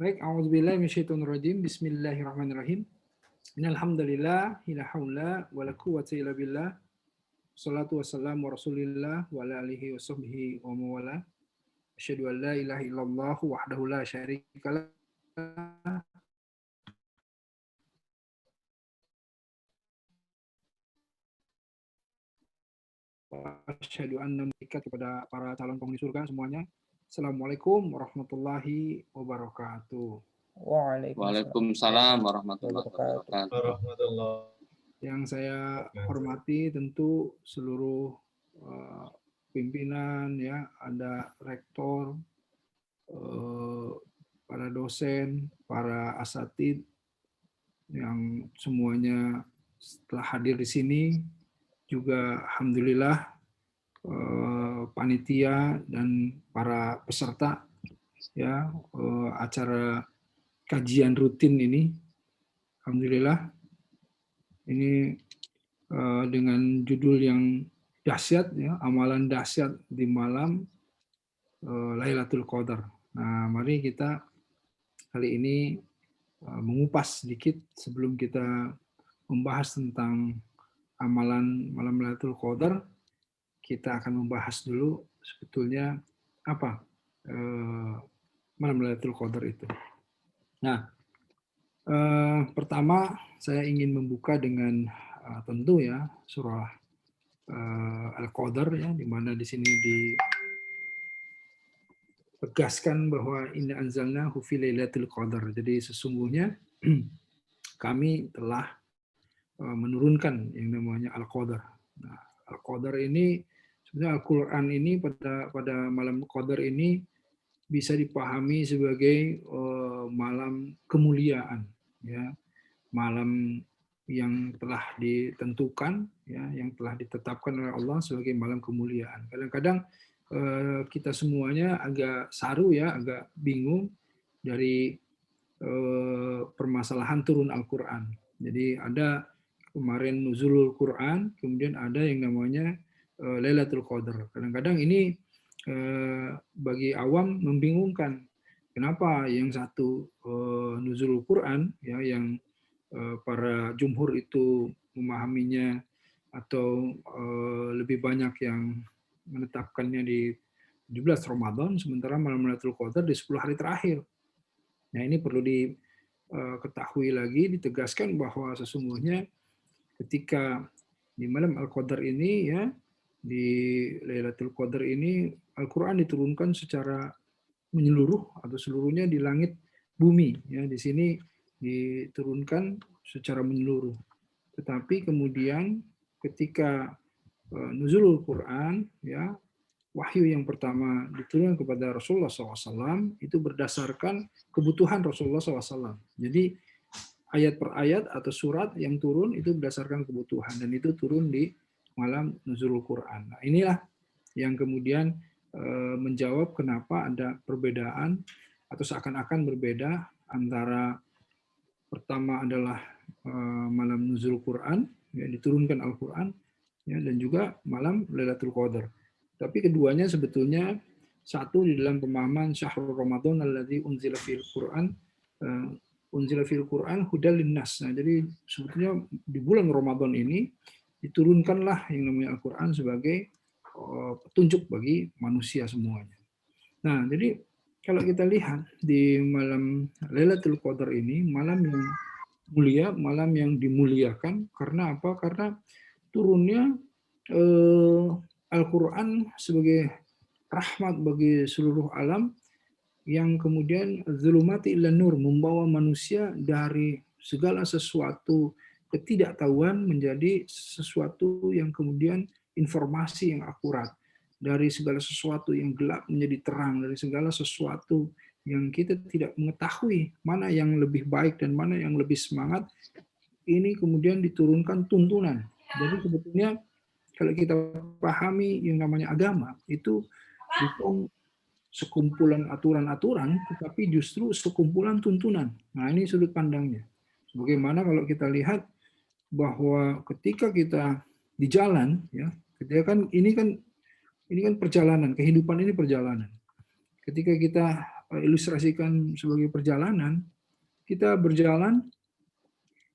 Baik, a'udzubillahi minasyaitonirrajim. Bismillahirrahmanirrahim. Innal hamdalillah, la haula wala quwwata illa billah. Shalatu wassalamu Rasulillah wa ala alihi washabbihi wa mawala. Asyhadu an la ilaha illallah wahdahu la syarikalah. Asyhadu anna muhammadan kepada para calon penghuni surga semuanya. Assalamualaikum warahmatullahi wabarakatuh. Waalaikumsalam warahmatullahi wabarakatuh. Yang saya hormati tentu seluruh pimpinan, ya, ada rektor, para dosen, para asatid yang semuanya setelah hadir di sini, juga alhamdulillah panitia dan para peserta, ya, acara kajian rutin ini, alhamdulillah ini dengan judul yang dahsyat, ya, amalan dahsyat di malam Lailatul Qadar. Nah, mari kita kali ini mengupas sedikit sebelum kita membahas tentang amalan malam Lailatul Qadar. Kita akan membahas dulu sebetulnya apa malam Lailatul Qadar itu. Nah, pertama saya ingin membuka dengan tentu, ya, surah Al-Qadar, ya, di mana di sini ditegaskan bahwa inna anzalnahu fi lailatul qadar. Jadi sesungguhnya kami telah menurunkan yang namanya Al-Qadar. Nah, Al-Qadar ini sebenarnya Al-Qur'an ini pada malam Qadar ini bisa dipahami sebagai malam kemuliaan, ya, malam yang telah ditentukan, ya, yang telah ditetapkan oleh Allah sebagai malam kemuliaan. Kadang-kadang kita semuanya agak saru, ya, agak bingung dari permasalahan turun Al-Quran. Jadi ada kemarin nuzulul Quran, kemudian ada yang namanya Lailatul Qadar. Kadang-kadang ini bagi awam membingungkan. Kenapa yang satu nuzulul Quran, ya, yang para jumhur itu memahaminya atau lebih banyak yang menetapkannya di 17 Ramadan, sementara malam Lailatul Qadar di 10 hari terakhir. Nah, ini perlu diketahui lagi, ditegaskan bahwa sesungguhnya ketika di malam Al-Qadar ini, ya, di Lailatul Qadar ini Al-Quran diturunkan secara menyeluruh atau seluruhnya di langit bumi, ya, di sini diturunkan secara menyeluruh. Tetapi kemudian ketika nuzulul Quran, ya, wahyu yang pertama diturunkan kepada Rasulullah SAW itu berdasarkan kebutuhan Rasulullah SAW. Jadi ayat per ayat atau surat yang turun itu berdasarkan kebutuhan, dan itu turun di malam nuzulul Quran. Nah, inilah yang kemudian menjawab kenapa ada perbedaan atau seakan-akan berbeda antara pertama adalah malam nuzul Quran, ya, diturunkan Al-Quran, ya, dan juga malam Lailatul Qadar. Tapi keduanya sebetulnya satu di dalam pemahaman syahrul Ramadan alladzi unzila fil Quran, unzila fil Quran hudal linnas. Nah, jadi sebetulnya di bulan Ramadan ini diturunkanlah yang namanya Al-Quran sebagai petunjuk bagi manusia semuanya. Nah, jadi kalau kita lihat di malam Lailatul Qadar ini, malam yang mulia, malam yang dimuliakan. Karena apa? Karena turunnya Al-Quran sebagai rahmat bagi seluruh alam, yang kemudian zulumati ila nur, membawa manusia dari segala sesuatu ketidaktahuan menjadi sesuatu yang kemudian informasi yang akurat, dari segala sesuatu yang gelap menjadi terang, dari segala sesuatu yang kita tidak mengetahui mana yang lebih baik dan mana yang lebih semangat, ini kemudian diturunkan tuntunan. Jadi sebetulnya kalau kita pahami yang namanya agama, itu bukan sekumpulan aturan-aturan, tetapi justru sekumpulan tuntunan. Nah, ini sudut pandangnya. Bagaimana kalau kita lihat bahwa ketika kita di jalan, ya, ketika kan ini kan perjalanan, kehidupan ini perjalanan. Ketika kita ilustrasikan sebagai perjalanan, kita berjalan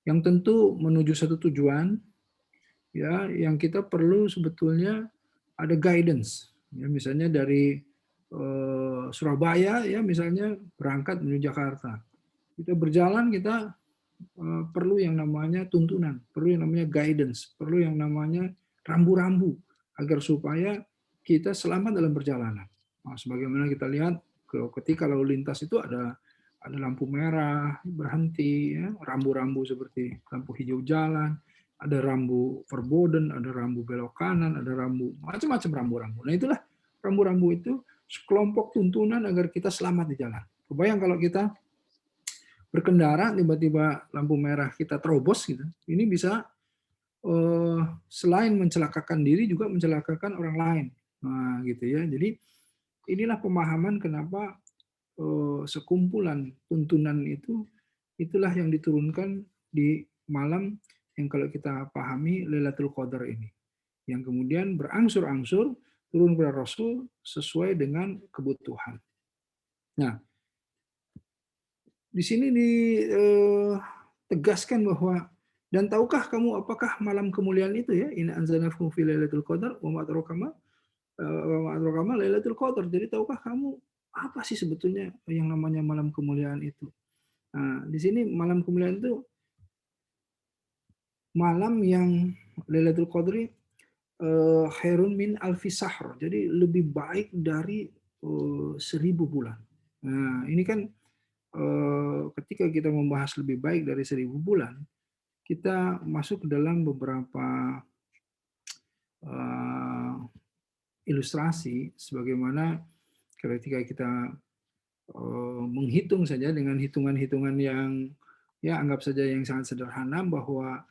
yang tentu menuju satu tujuan, ya, yang kita perlu sebetulnya ada guidance. Ya, misalnya dari Surabaya, ya, misalnya berangkat menuju Jakarta. Kita berjalan, kita perlu yang namanya tuntunan, perlu yang namanya guidance, perlu yang namanya rambu-rambu agar supaya kita selamat dalam perjalanan. Nah, sebagaimana kita lihat ketika lalu lintas itu ada lampu merah berhenti, ya, rambu-rambu seperti lampu hijau jalan, ada rambu verboden, ada rambu belok kanan, ada rambu macam-macam rambu-rambu. Nah, itulah rambu-rambu itu sekelompok tuntunan agar kita selamat di jalan. Kebayang kalau kita berkendara tiba-tiba lampu merah kita terobos gitu, ini bisa selain mencelakakan diri juga mencelakakan orang lain. Nah, gitu ya. Jadi inilah pemahaman kenapa sekumpulan tuntunan itulah yang diturunkan di malam yang kalau kita pahami Lailatul Qadar ini, yang kemudian berangsur-angsur turun kepada Rasul sesuai dengan kebutuhan. Nah, di sini ditegaskan bahwa dan tahukah kamu apakah malam kemuliaan itu, ya, inna anzalnahu fi lailatul qadar wa ma adraka ma lailatul qadar. Jadi tahukah kamu apa sih sebetulnya yang namanya malam kemuliaan itu? Nah, di sini malam kemuliaan itu malam yang Lailatul Qadri khairun min alfi sahr. Jadi lebih baik dari 1000 bulan. Nah, ini kan ketika kita membahas lebih baik dari 1000 bulan, kita masuk ke dalam beberapa ilustrasi sebagaimana ketika kita menghitung saja dengan hitungan-hitungan yang, ya, anggap saja yang sangat sederhana, bahwa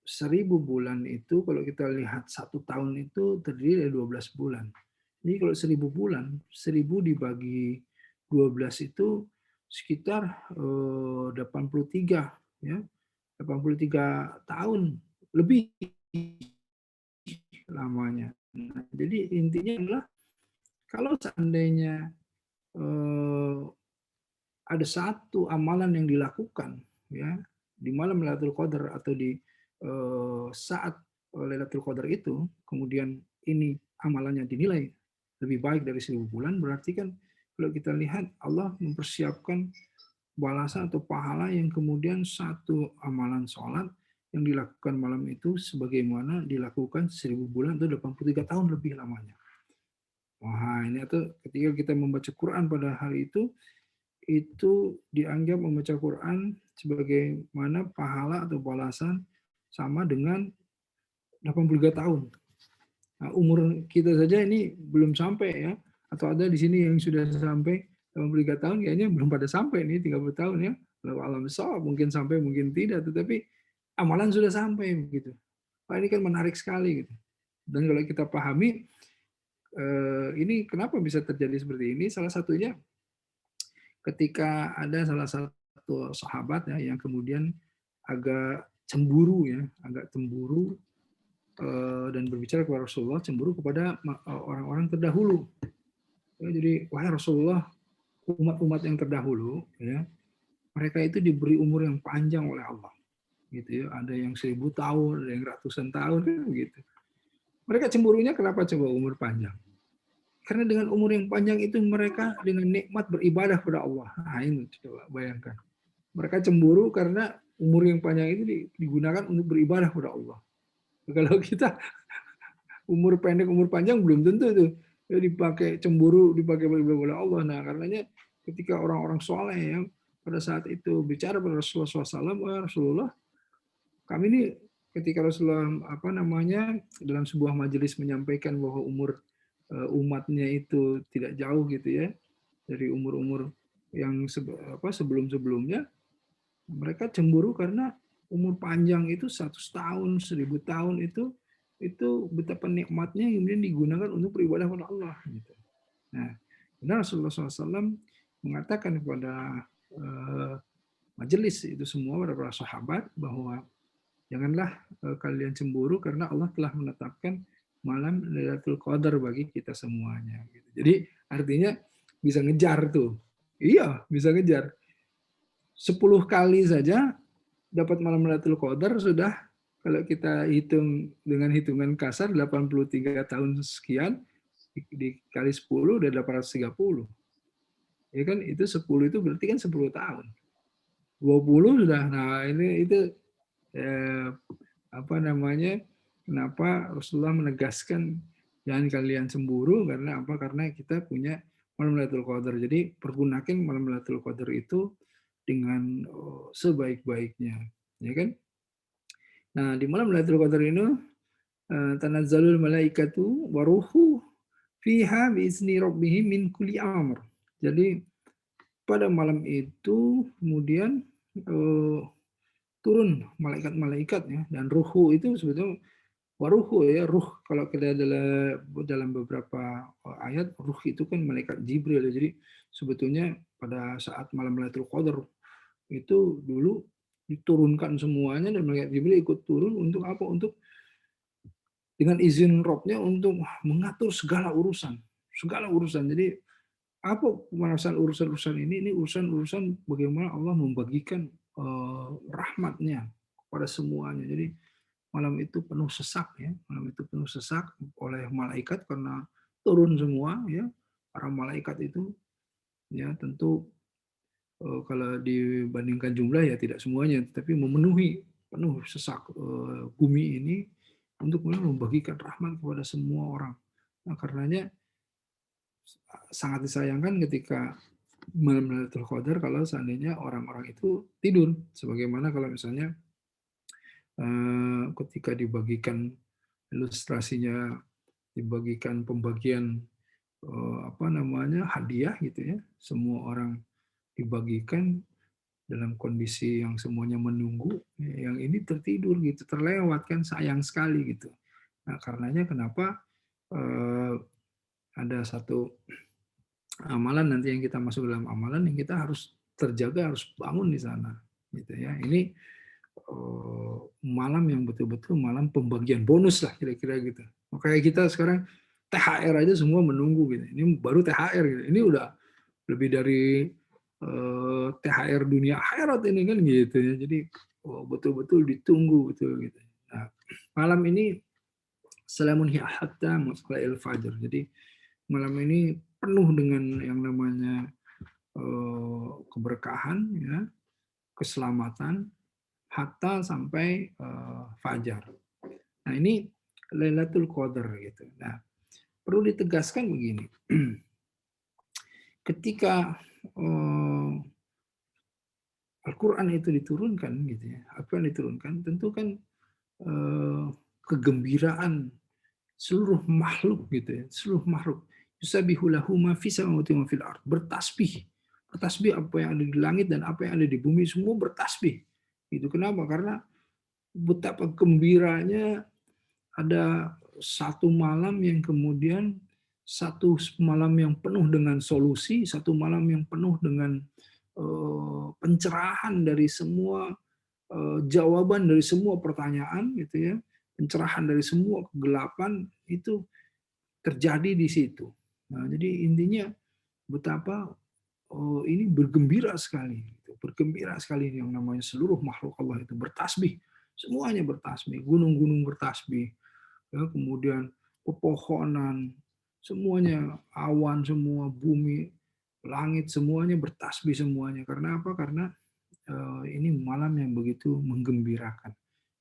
1000 bulan itu kalau kita lihat 1 tahun itu terdiri dari 12 bulan. Jadi kalau 1000 bulan, 1000 dibagi 12 itu sekitar 83, ya. 83 tahun lebih lamanya. Nah, jadi intinya adalah kalau seandainya ada satu amalan yang dilakukan, ya, di malam Lailatul Qadar atau di saat Lailatul Qadar itu, kemudian ini amalannya dinilai lebih baik dari 1000 bulan, berarti kan kalau kita lihat Allah mempersiapkan balasan atau pahala yang kemudian satu amalan sholat yang dilakukan malam itu sebagaimana dilakukan 1000 bulan atau 83 tahun lebih lamanya. Wah, ini atau ketika kita membaca Quran pada hari itu dianggap membaca Quran sebagaimana pahala atau balasan sama dengan 83 tahun. Nah, umur kita saja ini belum sampai, ya, atau ada di sini yang sudah sampai 83 tahun, kayaknya belum pada sampai nih 30 tahun, ya. Kalau alam besar mungkin sampai, mungkin tidak, tetapi amalan sudah sampai begitu. Wah, ini kan menarik sekali gitu. Dan kalau kita pahami ini kenapa bisa terjadi seperti ini, salah satunya ketika ada salah satu sahabat, ya, yang kemudian agak cemburu, ya, dan berbicara kepada Rasulullah, cemburu kepada orang-orang terdahulu. Ya, jadi wahai Rasulullah, umat-umat yang terdahulu, ya, mereka itu diberi umur yang panjang oleh Allah, gitu, ya. Ada yang 1000 tahun, ada yang ratusan tahun, kan begitu. Mereka cemburunya kenapa coba umur panjang? Karena dengan umur yang panjang itu mereka dengan nikmat beribadah kepada Allah. Nah, ini coba bayangkan. Mereka cemburu karena umur yang panjang itu digunakan untuk beribadah kepada Allah. Kalau kita umur pendek, umur panjang belum tentu tuh ya dipakai cemburu, dipakai beribadah kepada Allah. Nah, karenanya ketika orang-orang soleh yang pada saat itu bicara pada Rasulullah SAW, Rasulullah, kami ini ketika Rasulullah dalam sebuah majelis menyampaikan bahwa umur umatnya itu tidak jauh gitu, ya, dari umur-umur yang sebelum-sebelumnya, mereka cemburu karena umur panjang itu 100 tahun, 1000 tahun itu betapa nikmatnya yang kemudian digunakan untuk beribadah kepada Allah. Gitu. Nah, benar Rasulullah SAW mengatakan kepada majelis itu semua, para sahabat, bahwa janganlah kalian cemburu karena Allah telah menetapkan malam Lailatul Qadar bagi kita semuanya. Gitu. Jadi artinya bisa ngejar tuh Iya, bisa ngejar. 10 kali saja dapat malam Lailatul Qadar sudah, kalau kita hitung dengan hitungan kasar 83 tahun sekian dikali 10 udah 830. Ya kan, itu 10 itu berarti kan 10 tahun. 20 sudah. Nah, ini itu eh, apa namanya? Kenapa Rasulullah menegaskan jangan kalian cemburu, karena apa? Karena kita punya malam Lailatul Qadar. Jadi pergunakan malam Lailatul Qadar itu dengan sebaik-baiknya, ya kan? Nah, di malam Lailatul Qadar ini tanazzalul malaikatu waruhu fiha biizni rabbihim min kulli amr. Jadi pada malam itu kemudian turun malaikat-malaikat ya, dan ruhu itu sebetulnya waruhu ya, ruh kalau kita dalam beberapa ayat, ruh itu kan malaikat Jibril. Jadi sebetulnya pada saat malam Lailatul Qadar itu dulu diturunkan semuanya, dan malaikat Jibril ikut turun untuk apa? Untuk dengan izin Robnya untuk mengatur segala urusan, segala urusan. Jadi apa pemanasan urusan-urusan ini urusan-urusan bagaimana Allah membagikan rahmatnya kepada semuanya. Jadi malam itu penuh sesak ya, malam itu penuh sesak oleh malaikat karena turun semua ya, para malaikat itu ya. Tentu kalau dibandingkan jumlah ya tidak semuanya, tapi memenuhi penuh sesak bumi ini untuk membagikan rahmat kepada semua orang. Nah, karenanya sangat disayangkan ketika malam Lailatul Qadar kalau seandainya orang-orang itu tidur, sebagaimana kalau misalnya ketika dibagikan ilustrasinya, dibagikan pembagian apa namanya, hadiah gitu ya, semua orang dibagikan dalam kondisi yang semuanya menunggu, yang ini tertidur gitu, terlewat kan, sayang sekali gitu. Nah, karenanya kenapa ada satu amalan nanti yang kita masuk dalam amalan yang kita harus terjaga, harus bangun di sana gitu ya. Ini malam yang betul-betul malam pembagian bonus lah kira-kira gitu. Makanya kita sekarang THR aja semua menunggu gitu. Ini baru THR gitu. Ini udah lebih dari THR dunia akhirat ini kan gitu ya. Jadi betul-betul ditunggu betul gitu. Nah, malam ini salamun hiya hatta matla'il fajr. Jadi malam ini penuh dengan yang namanya keberkahan ya, keselamatan hatta sampai fajar. Nah, ini Lailatul Qadar gitu. Nah, perlu ditegaskan begini. Ketika Al-Quran itu diturunkan gitu ya, Al-Quran diturunkan, tentu kan kegembiraan seluruh makhluk gitu ya, seluruh makhluk. Yusabbihu lahu ma fis samawati wa fil ard. Bertasbih. Bertasbih apa yang ada di langit dan apa yang ada di bumi, semua bertasbih. Itu kenapa? Karena betapa gembiranya ada satu malam yang kemudian satu malam yang penuh dengan solusi, satu malam yang penuh dengan pencerahan dari semua jawaban dari semua pertanyaan gitu ya, pencerahan dari semua kegelapan itu terjadi di situ. Nah, jadi intinya betapa ini bergembira sekali, gitu. Bergembira sekali yang namanya seluruh makhluk Allah itu bertasbih, semuanya bertasbih, gunung-gunung bertasbih, ya, kemudian pepohonan, semuanya, awan semua, bumi, langit semuanya bertasbih semuanya. Karena apa? Karena ini malam yang begitu menggembirakan,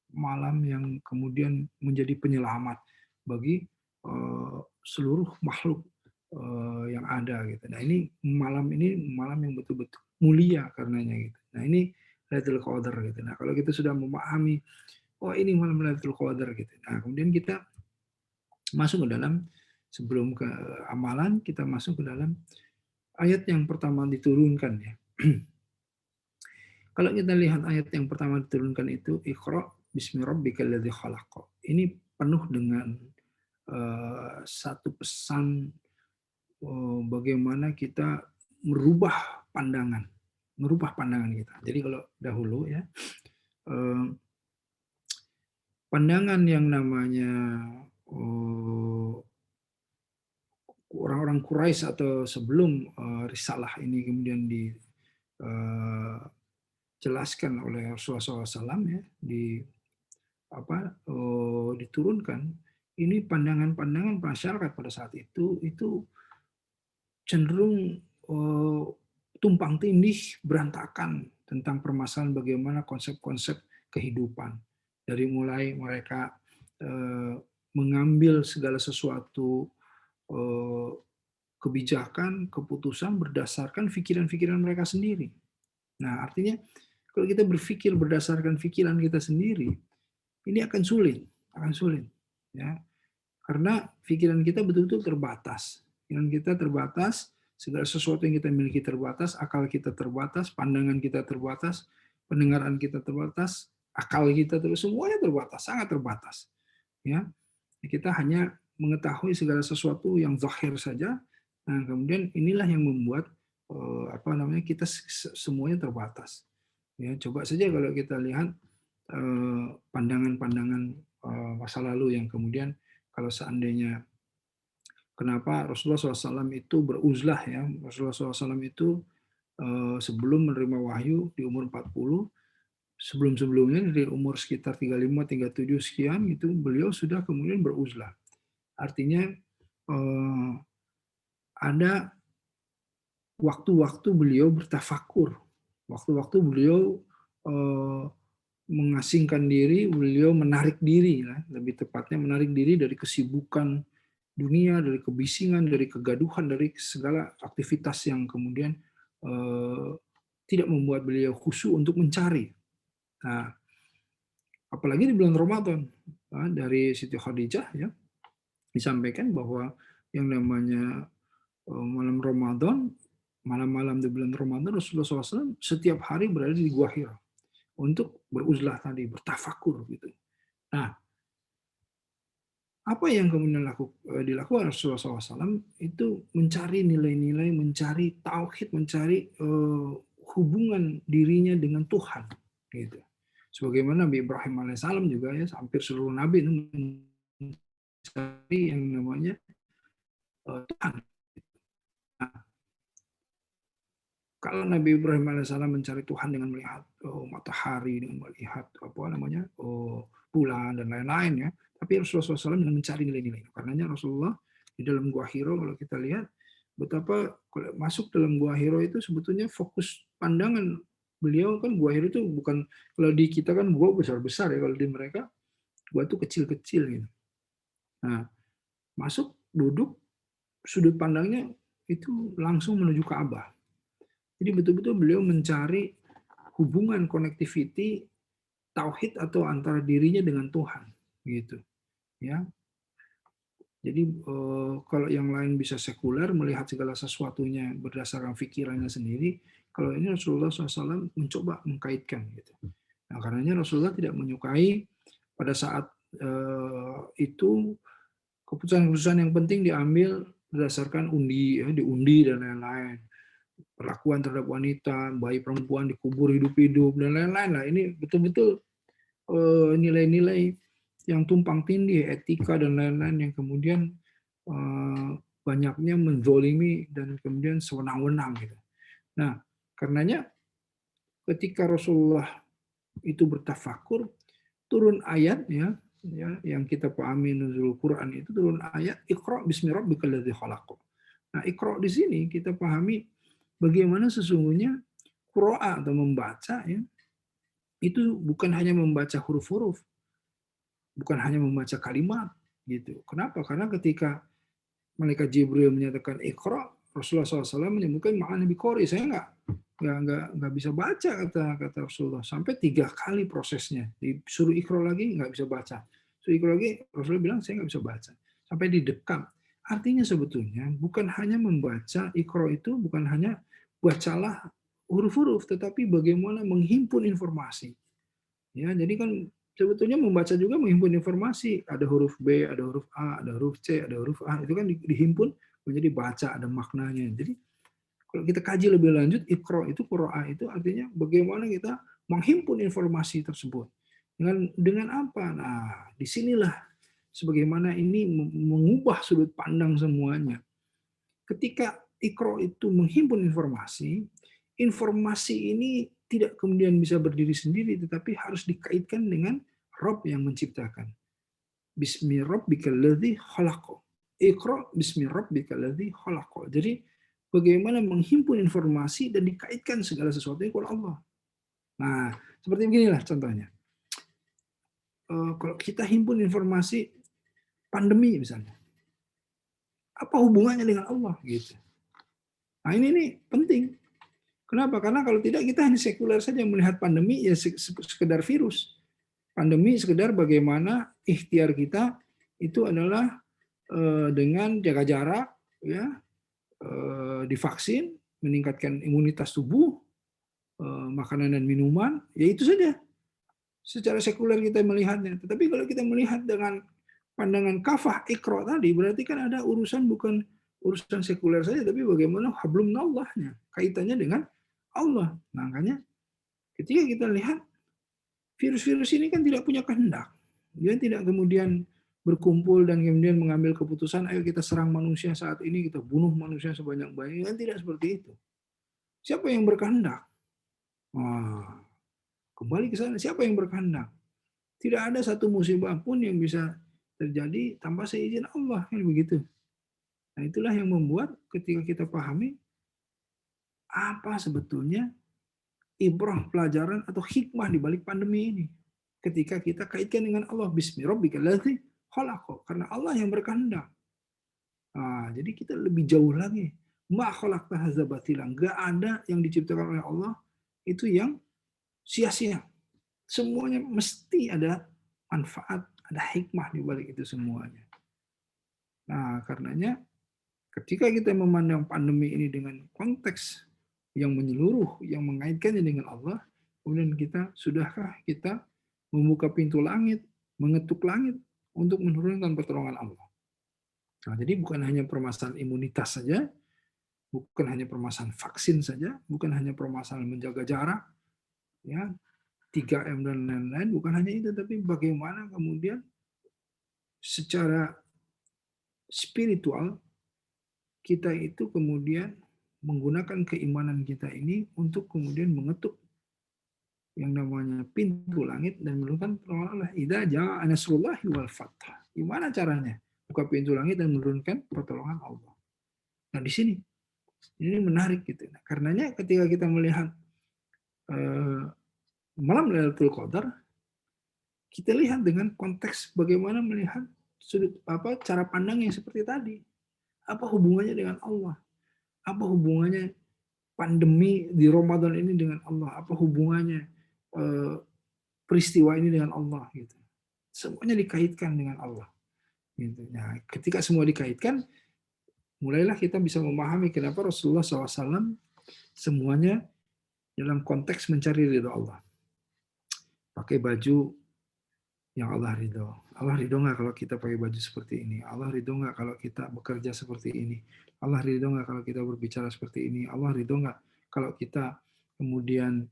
malam yang kemudian menjadi penyelamat bagi seluruh makhluk yang ada gitu. Nah, ini malam yang betul-betul mulia karenanya gitu. Nah, ini Lailatul Qadar gitu. Nah, kalau kita sudah memahami oh ini malam Lailatul Qadar gitu. Nah, kemudian kita masuk ke dalam, sebelum ke amalan, kita masuk ke dalam ayat yang pertama diturunkan ya. Kalau kita lihat ayat yang pertama diturunkan itu, Iqra bismi rabbikal ladzi khalaq. Ini penuh dengan satu pesan bagaimana kita merubah pandangan kita. Jadi kalau dahulu ya, pandangan yang namanya orang-orang Quraisy atau sebelum risalah ini kemudian dijelaskan oleh Rasulullah SAW ya, diturunkan, ini pandangan-pandangan masyarakat pada saat itu cenderung tumpang tindih, berantakan tentang permasalahan bagaimana konsep-konsep kehidupan. Dari mulai mereka mengambil segala sesuatu kebijakan, keputusan berdasarkan pikiran-pikiran mereka sendiri. Nah, artinya kalau kita berpikir berdasarkan pikiran kita sendiri, ini akan sulit, ya. Karena pikiran kita betul-betul terbatas. Pikiran kita terbatas, segala sesuatu yang kita miliki terbatas, akal kita terbatas, pandangan kita terbatas, pendengaran kita terbatas, akal kita terus semuanya terbatas, sangat terbatas. Ya, kita hanya mengetahui segala sesuatu yang zahir saja. Nah, kemudian inilah yang membuat kita semuanya terbatas. Ya, coba saja kalau kita lihat pandangan-pandangan masa lalu yang kemudian kalau seandainya kenapa Rasulullah SAW itu beruzlah ya, Rasulullah SAW itu sebelum menerima wahyu di umur 40, sebelum-sebelumnya dari umur sekitar 35-37 sekian itu beliau sudah kemudian beruzlah. Artinya ada waktu-waktu beliau bertafakur, waktu-waktu beliau mengasingkan diri, beliau menarik diri, lebih tepatnya menarik diri dari kesibukan dunia, dari kebisingan, dari kegaduhan, dari segala aktivitas yang kemudian tidak membuat beliau khusyuk untuk mencari. Nah, apalagi di bulan Ramadan, dari Siti Khadijah ya disampaikan bahwa yang namanya malam Ramadan, malam-malam di bulan Ramadan Rasulullah SAW setiap hari berada di Gua Hira untuk beruzlah tadi, bertafakur gitu. Nah, apa yang kemudian dilakukan Rasulullah SAW itu mencari nilai-nilai, mencari tauhid, mencari hubungan dirinya dengan Tuhan. Gitu. Sebagaimana Nabi Ibrahim alaihissalam juga ya, hampir seluruh nabi itu mencari yang namanya Tuhan. Nah, kalau Nabi Ibrahim alaihissalam mencari Tuhan dengan melihat matahari, dengan melihat bulan dan lain-lain ya, tapi Rasulullah SAW dengan mencari nilai-nilai. Karenanya Rasulullah di dalam Gua Hira kalau kita lihat betapa kalau masuk dalam Gua Hira itu sebetulnya fokus pandangan beliau kan Gua Hira itu bukan, kalau di kita kan gua besar-besar ya, kalau di mereka gua itu kecil-kecil gitu. Nah, masuk duduk sudut pandangnya itu langsung menuju Ka'bah. Jadi betul-betul beliau mencari hubungan connectivity tauhid atau antara dirinya dengan Tuhan gitu ya. Jadi kalau yang lain bisa sekuler melihat segala sesuatunya berdasarkan pikirannya sendiri, kalau ini Rasulullah SAW mencoba mengkaitkan gitu. Nah, karenanya Rasulullah tidak menyukai pada saat itu keputusan-keputusan yang penting diambil berdasarkan undi ya, diundi dan lain-lain. Perlakuan terhadap wanita, bayi perempuan dikubur hidup-hidup dan lain-lain. Nah, ini betul-betul nilai-nilai yang tumpang tindih, etika dan lain-lain yang kemudian banyaknya menzolimi dan kemudian sewenang-wenang gitu. Nah, karenanya ketika Rasulullah itu bertafakur, turun ayat ya yang kita pahami nuzul Quran itu turun ayat Iqra bismi rabbikal ladzi khalaq. Nah, Iqra di sini kita pahami bagaimana sesungguhnya qiraah atau membaca ya itu bukan hanya membaca huruf-huruf, bukan hanya membaca kalimat gitu. Kenapa? Karena ketika malaikat Jibril menyatakan Iqra, Rasulullah SAW menyebutkan ma'ana biqori, saya nggak bisa baca kata Rasulullah sampai 3 kali prosesnya, disuruh Iqra lagi nggak bisa baca, suruh Iqra lagi Rasulullah bilang saya nggak bisa baca, sampai didekam. Artinya sebetulnya bukan hanya membaca Iqra itu bukan hanya bacalah huruf-huruf, tetapi bagaimana menghimpun informasi. Ya, jadi kan sebetulnya membaca juga menghimpun informasi. Ada huruf B, ada huruf A, ada huruf C, ada huruf A. Itu kan dihimpun menjadi baca, ada maknanya. Jadi kalau kita kaji lebih lanjut, Iqra itu, Qur'an itu artinya bagaimana kita menghimpun informasi tersebut. Dengan apa? Nah, disinilah sebagaimana ini mengubah sudut pandang semuanya. ketika Iqra itu menghimpun informasi, informasi ini tidak kemudian bisa berdiri sendiri, tetapi harus dikaitkan dengan Rabb yang menciptakan. Bismi rabbikal ladzi khalaq. Iqra bismi rabbikal ladzi khalaq. Jadi bagaimana menghimpun informasi dan dikaitkan segala sesuatu kepada Allah. Nah, seperti beginilah contohnya. Kalau kita himpun informasi pandemi misalnya, apa hubungannya dengan Allah gitu. Nah, ini nih penting. Kenapa? Karena kalau tidak kita hanya sekuler saja melihat pandemi ya sekedar virus. Pandemi sekedar bagaimana ikhtiar kita itu adalah dengan jaga jarak, ya, divaksin, meningkatkan imunitas tubuh, makanan dan minuman, ya itu saja. Secara sekuler kita melihatnya. Tetapi kalau kita melihat dengan pandangan kafah Iqra tadi, berarti kan ada urusan bukan urusan sekuler saja, tapi bagaimana hablum minallahnya, kaitannya dengan Allah. Makanya ketika kita lihat virus-virus ini kan tidak punya kehendak. Dia tidak kemudian berkumpul dan kemudian mengambil keputusan, ayo kita serang manusia saat ini, kita bunuh manusia sebanyak-banyaknya. Kan tidak seperti itu. Siapa yang berkehendak? Wah, kembali ke sana, siapa yang berkehendak? Tidak ada satu musibah pun yang bisa terjadi tanpa seizin Allah. Kan begitu. Nah, itulah yang membuat ketika kita pahami apa sebetulnya ibrah, pelajaran atau hikmah di balik pandemi ini. Ketika kita kaitkan dengan Allah, bismi rabbikal ladzi khalaq, karena Allah yang berkehendak. Nah, jadi kita lebih jauh lagi. Ma khalaqta hadza batilan. Enggak ada yang diciptakan oleh Allah itu yang sia-sia. Semuanya mesti ada manfaat, ada hikmah di balik itu semuanya. Nah, karenanya ketika kita memandang pandemi ini dengan konteks yang menyeluruh, yang mengaitkannya dengan Allah, kemudian sudahkah kita membuka pintu langit, mengetuk langit untuk menurunkan pertolongan Allah. Nah, jadi bukan hanya permasalahan imunitas saja, bukan hanya permasalahan vaksin saja, bukan hanya permasalahan menjaga jarak, ya 3M dan lain-lain, bukan hanya itu, tapi bagaimana kemudian secara spiritual kita itu kemudian menggunakan keimanan kita ini untuk kemudian mengetuk yang namanya pintu langit dan menurunkan pertolongan Allah. Idza jaa nasrullahi wal fath. Gimana caranya? Buka pintu langit dan menurunkan pertolongan Allah. Nah, di sini ini menarik gitu. Nah, karenanya ketika kita melihat malam Lailatul Qadar, kita lihat dengan konteks bagaimana melihat cara pandang yang seperti tadi. Apa hubungannya dengan Allah? Apa hubungannya pandemi di Ramadan ini dengan Allah? Apa hubungannya peristiwa ini dengan Allah? Gitu. Semuanya dikaitkan dengan Allah. Gitu. Nah, ketika semua dikaitkan, mulailah kita bisa memahami kenapa Rasulullah SAW semuanya dalam konteks mencari ridho Allah. Pakai baju yang Allah ridho. Allah ridho nggak kalau kita pakai baju seperti ini? Allah ridho nggak kalau kita bekerja seperti ini? Allah ridho nggak kalau kita berbicara seperti ini? Allah ridho nggak kalau kita kemudian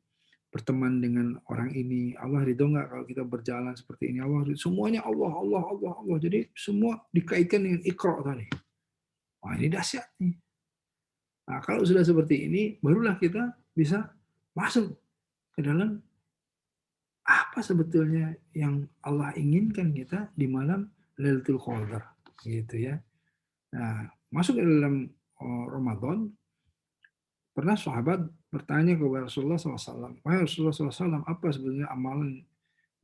berteman dengan orang ini? Allah ridho nggak kalau kita berjalan seperti ini? Allah ridho. Semuanya Allah, Allah, Allah, Allah. Jadi semua dikaitkan dengan Iqra tadi. Wah, ini dahsyat nih. Nah, kalau sudah seperti ini, barulah kita bisa masuk ke dalam apa sebetulnya yang Allah inginkan kita di malam Lailatul Qadar, gitu ya. Nah, masuk ke dalam Ramadan, pernah sahabat bertanya kepada Rasulullah SAW, wahai Rasulullah SAW, apa sebetulnya amalan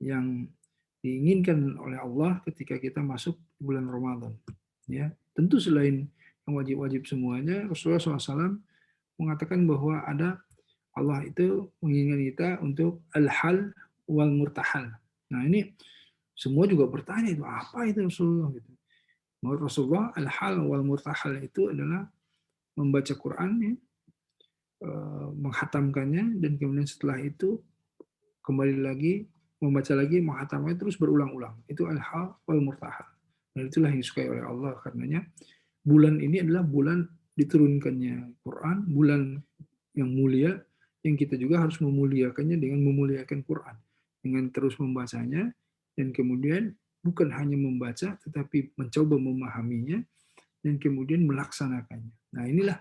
yang diinginkan oleh Allah ketika kita masuk bulan Ramadan? Ya, tentu selain yang wajib-wajib semuanya, Rasulullah SAW mengatakan bahwa Allah itu menginginkan kita untuk al-hal wal murtahal. Nah, ini semua juga bertanya itu apa itu Rasulullah gitu. Menurut Rasulullah al-hal wal murtahal itu adalah membaca Quran ya, menghatamkannya dan kemudian setelah itu kembali lagi membaca lagi, menghatamkannya terus berulang-ulang. Itu al-hal wal murtahal. Dan itulah yang disukai oleh Allah, karenanya bulan ini adalah bulan diturunkannya Quran, bulan yang mulia yang kita juga harus memuliakannya dengan memuliakan Quran. Dengan terus membacanya, dan kemudian bukan hanya membaca, tetapi mencoba memahaminya, dan kemudian melaksanakannya. Nah, inilah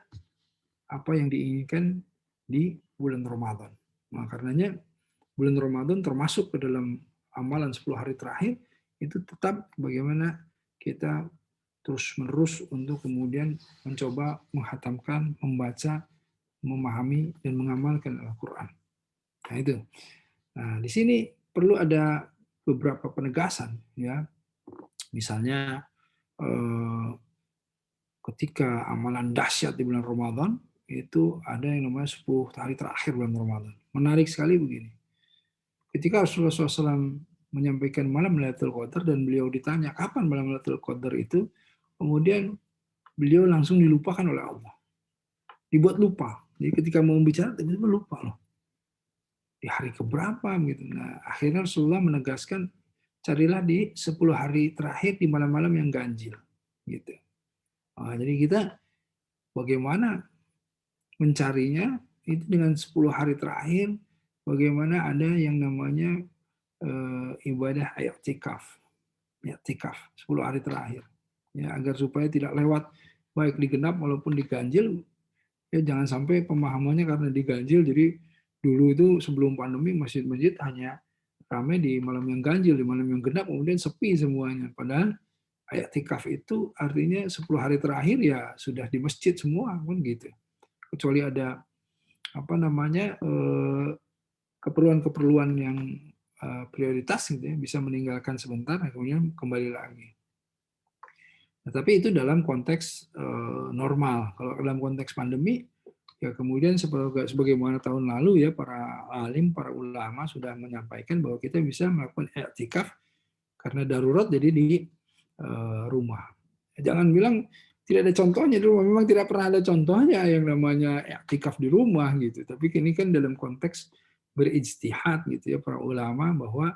apa yang diinginkan di bulan Ramadan. Nah, karenanya bulan Ramadan termasuk ke dalam amalan 10 hari terakhir itu tetap bagaimana kita terus-menerus untuk kemudian mencoba menghatamkan, membaca, memahami, dan mengamalkan Al-Quran. Nah, itu. Nah, di sini perlu ada beberapa penegasan, ya. Misalnya ketika amalan dahsyat di bulan Ramadan itu ada yang namanya 10 hari terakhir bulan Ramadan. Menarik sekali begini. Ketika Rasulullah SAW menyampaikan malam Lailatul Qadar dan beliau ditanya kapan malam Lailatul Qadar itu, kemudian beliau langsung dilupakan oleh Allah. Dibuat lupa. Jadi ketika mau bicara tiba-tiba lupa loh. Di hari keberapa gitu. Nah, akhirnya Rasulullah menegaskan carilah di 10 hari terakhir di malam-malam yang ganjil gitu. Nah, jadi kita bagaimana mencarinya itu dengan 10 hari terakhir, bagaimana ada yang namanya ibadah i'tikaf. I'tikaf 10 hari terakhir. Ya, agar supaya tidak lewat baik di genap maupun di ganjil, ya jangan sampai pemahamannya karena di ganjil jadi dulu itu sebelum pandemi masjid-masjid hanya ramai di malam yang ganjil, di malam yang genap kemudian sepi semuanya. Padahal i'tikaf itu artinya 10 hari terakhir ya sudah di masjid semua kan gitu. Kecuali ada apa namanya keperluan-keperluan yang prioritas gitu ya, bisa meninggalkan sebentar kemudian kembali lagi. Nah, tapi itu dalam konteks normal. Kalau dalam konteks pandemi ya kemudian sebagaimana tahun lalu ya para alim, para ulama sudah menyampaikan bahwa kita bisa melakukan i'tikaf karena darurat jadi di rumah. Jangan bilang tidak ada contohnya di rumah. Memang tidak pernah ada contohnya yang namanya i'tikaf di rumah gitu. Tapi ini kan dalam konteks berijtihad gitu ya para ulama bahwa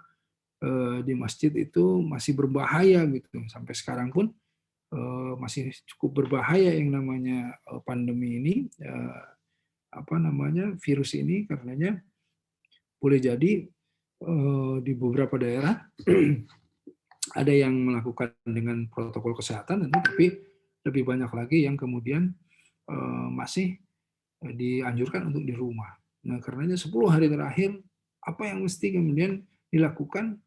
di masjid itu masih berbahaya gitu. Sampai sekarang pun masih cukup berbahaya yang namanya pandemi ini, apa namanya virus ini, karenanya boleh jadi di beberapa daerah ada yang melakukan dengan protokol kesehatan, tapi lebih banyak lagi yang kemudian masih dianjurkan untuk di rumah. Nah, karenanya 10 hari terakhir apa yang mesti kemudian dilakukan?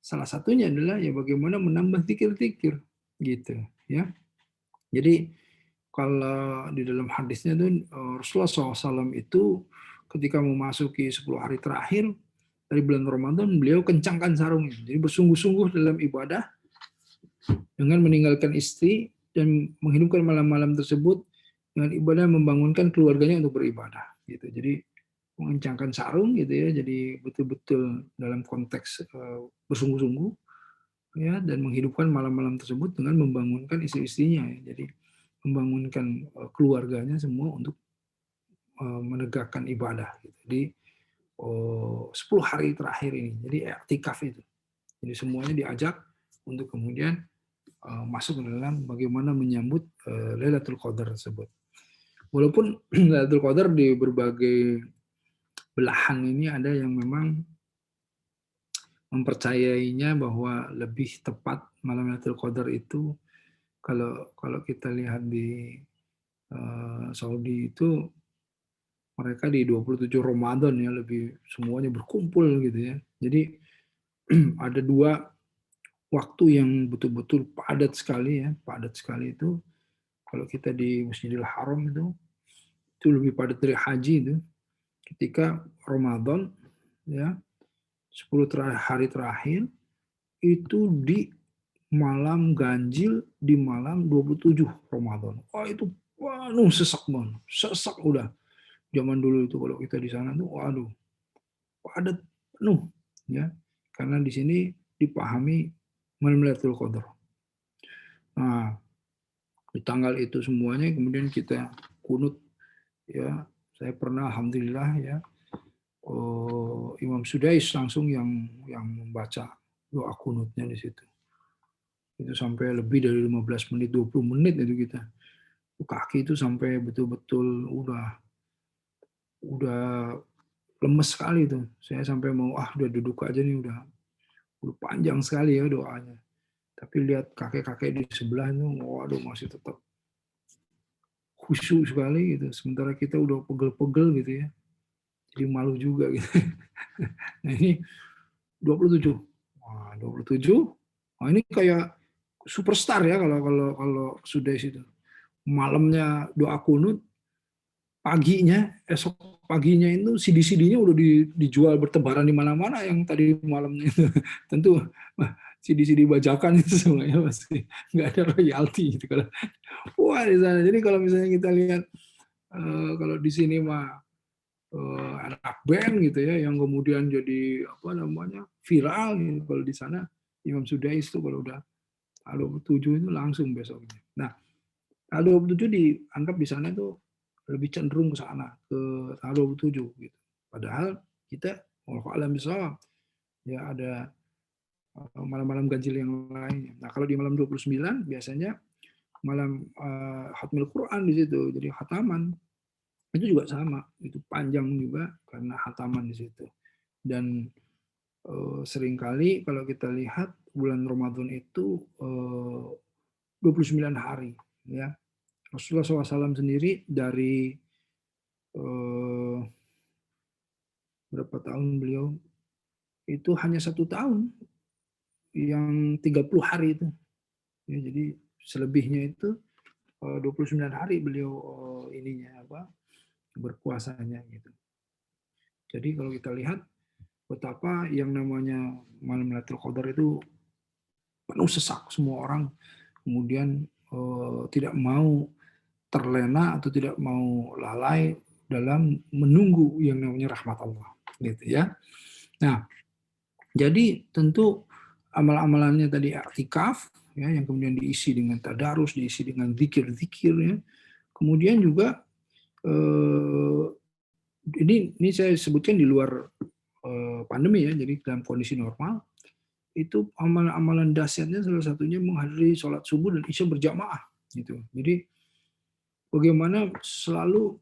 Salah satunya adalah ya bagaimana menambah zikir-zikir gitu ya. Jadi kalau di dalam hadisnya itu Rasulullah SAW itu ketika memasuki 10 hari terakhir dari bulan Ramadan beliau kencangkan sarungnya. Jadi bersungguh-sungguh dalam ibadah dengan meninggalkan istri dan menghidupkan malam-malam tersebut dengan ibadah membangunkan keluarganya untuk beribadah gitu. Jadi mengencangkan sarung gitu ya. Jadi betul-betul dalam konteks bersungguh-sungguh ya dan menghidupkan malam-malam tersebut dengan membangunkan istri-istrinya ya. Jadi membangunkan keluarganya semua untuk menegakkan ibadah gitu. Di 10 hari terakhir ini. Jadi i'tikaf itu. Jadi semuanya diajak untuk kemudian masuk ke dalam bagaimana menyambut Lailatul Qadar tersebut. Walaupun Lailatul Qadar di berbagai belahan ini ada yang memang mempercayainya bahwa lebih tepat malam Lailatul Qadar itu kalau kita lihat di Saudi itu mereka di 27 Ramadan ya lebih semuanya berkumpul gitu ya. Jadi ada dua waktu yang betul-betul padat sekali ya, padat sekali itu. Kalau kita di Masjidil Haram itu lebih padat dari haji itu. Ketika Ramadan ya 10 hari terakhir itu di malam ganjil di malam 27 Ramadan. Wah itu waduh sesak banget. Sesak udah. Zaman dulu itu kalau kita di sana tuh waduh padat penuh ya. Karena di sini dipahami malam Lailatul Qadar. Nah, di tanggal itu semuanya kemudian kita kunut ya. Saya pernah alhamdulillah ya Imam Sudais langsung yang membaca doa kunutnya di situ. Itu sampai lebih dari 15 menit, 20 menit itu kita. Kaki itu sampai betul-betul udah lemes sekali itu. Saya sampai mau udah duduk aja nih udah panjang sekali ya doanya. Tapi lihat kakek-kakek di sebelah itu waduh masih tetap khusyuk sekali gitu. Sementara kita udah pegel-pegel gitu ya. Jadi malu juga gitu. Nah ini 27. Wah, 27. Wah, ini kayak superstar ya kalau sudah itu. Malamnya doa kunut, esok paginya itu CD-CD-nya udah dijual bertebaran di mana-mana yang tadi malamnya itu. Tentu CD-CD bajakan itu semuanya pasti nggak ada royalti gitu kalau wah di sana. Jadi kalau misalnya kita lihat kalau di sini mah anak band gitu ya yang kemudian jadi apa namanya viral gitu. Kalau di sana Imam Sudais itu kalau udah tanggal 27 itu langsung besoknya. Nah, tanggal 27 dianggap di sana itu lebih cenderung ke sana, ke tanggal 27 gitu. Padahal kita wallahu alam bisawab ya ada malam-malam ganjil yang lainnya. Nah, kalau di malam 29 biasanya malam khatmil Quran di situ, jadi khataman. Itu juga sama, itu panjang juga karena khataman di situ. Dan seringkali kalau kita lihat bulan Ramadan itu 29 hari ya. Rasulullah SAW sendiri dari berapa tahun beliau itu hanya 1 tahun yang 30 hari itu ya, jadi selebihnya itu 29 hari beliau ininya apa berpuasanya gitu. Jadi kalau kita lihat betapa yang namanya malam Lailatul Qadar itu penuh sesak, semua orang kemudian tidak mau terlena atau tidak mau lalai dalam menunggu yang namanya rahmat Allah gitu ya. Nah, jadi tentu amal-amalannya tadi i'tikaf ya yang kemudian diisi dengan tadarus, diisi dengan zikir-zikir ya. Kemudian juga ini saya sebutkan di luar pandemi ya. Jadi dalam kondisi normal itu amalan-amalan dahsyatnya salah satunya menghadiri sholat subuh dan isya berjamaah gitu. Jadi bagaimana selalu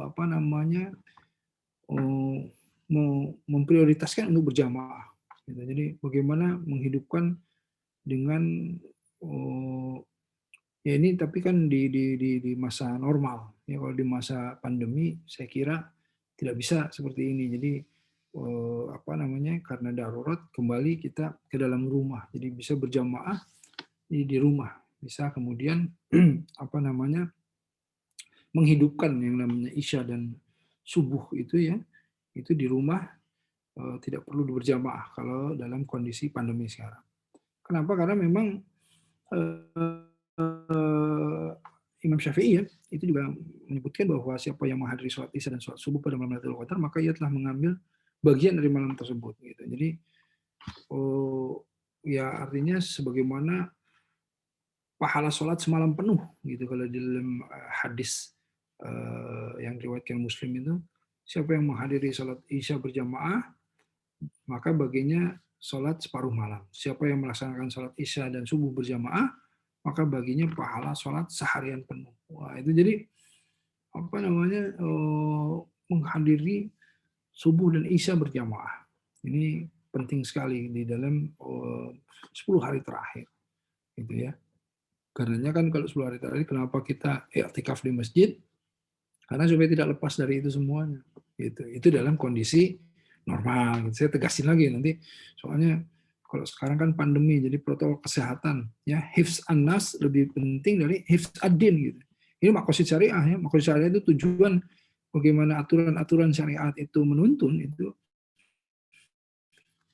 apa namanya memprioritaskan untuk berjamaah. Gitu. Jadi bagaimana menghidupkan dengan ya ini tapi kan di masa normal. Ya kalau di masa pandemi saya kira tidak bisa seperti ini. Jadi apa namanya karena darurat kembali kita ke dalam rumah. Jadi bisa berjamaah di rumah. Bisa kemudian apa namanya menghidupkan yang namanya isya dan subuh itu ya itu di rumah tidak perlu berjamaah kalau dalam kondisi pandemi sekarang. Kenapa? Karena memang Imam Syafi'i ya itu juga menyebutkan bahwa siapa yang menghadiri sholat isya dan sholat subuh pada malam Lailatul Qadar maka ia telah mengambil bagian dari malam tersebut. Gitu. Jadi ya artinya sebagaimana pahala sholat semalam penuh gitu kalau di dalam hadis yang diriwayatkan Muslim itu siapa yang menghadiri sholat isya berjamaah maka baginya sholat separuh malam. Siapa yang melaksanakan sholat isya dan subuh berjamaah maka baginya pahala sholat seharian penuh. Wah itu jadi apa namanya menghadiri subuh dan isya berjamaah. Ini penting sekali di dalam 10 hari terakhir, gitu ya. Karenanya kan kalau 10 hari terakhir kenapa kita i'tikaf di masjid? Karena supaya tidak lepas dari itu semuanya. Gitu. Itu dalam kondisi normal. Gitu. Saya tegasin lagi nanti, soalnya kalau sekarang kan pandemi, jadi protokol kesehatan, ya hifz an-nas lebih penting dari hifz ad-din. Gitu. Ini maqasid syariah ya. Maqasid syariah itu tujuan bagaimana aturan-aturan syariat itu menuntun itu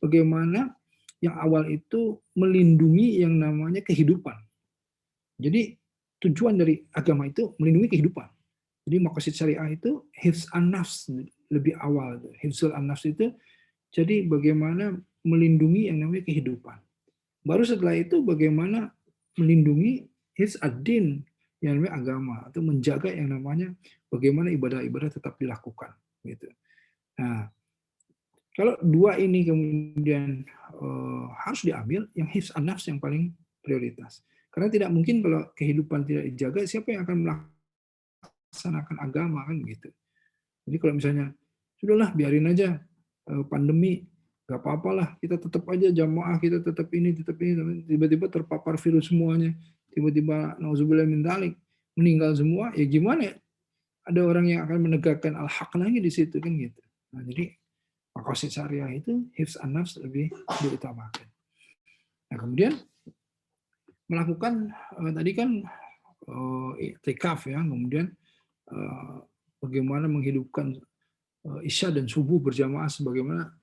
bagaimana yang awal itu melindungi yang namanya kehidupan. Jadi tujuan dari agama itu melindungi kehidupan. Jadi maqasid syariah itu hifz an-nafs lebih awal. Hifzul an-nafs itu jadi bagaimana melindungi yang namanya kehidupan. Baru setelah itu bagaimana melindungi hifz ad-din yang namanya agama atau menjaga yang namanya bagaimana ibadah-ibadah tetap dilakukan gitu. Nah, kalau dua ini kemudian harus diambil, yang hifz an-nafs yang paling prioritas. Karena tidak mungkin kalau kehidupan tidak dijaga, siapa yang akan melaksanakan agama kan gitu. Jadi kalau misalnya sudahlah biarin aja pandemi, nggak apa-apalah kita tetap aja jamaah, kita tetap ini, tiba-tiba terpapar virus semuanya, tiba-tiba nauzubillah min dzalik, meninggal semua, ya gimana ya? Ada orang yang akan menegakkan al-haq lagi di situ kan gitu. Nah, jadi maqasid syariah itu hifz an-nafs lebih diutamakan. Nah, kemudian melakukan tadi kan i'tikaf ya, kemudian bagaimana menghidupkan isya dan subuh berjamaah sebagaimana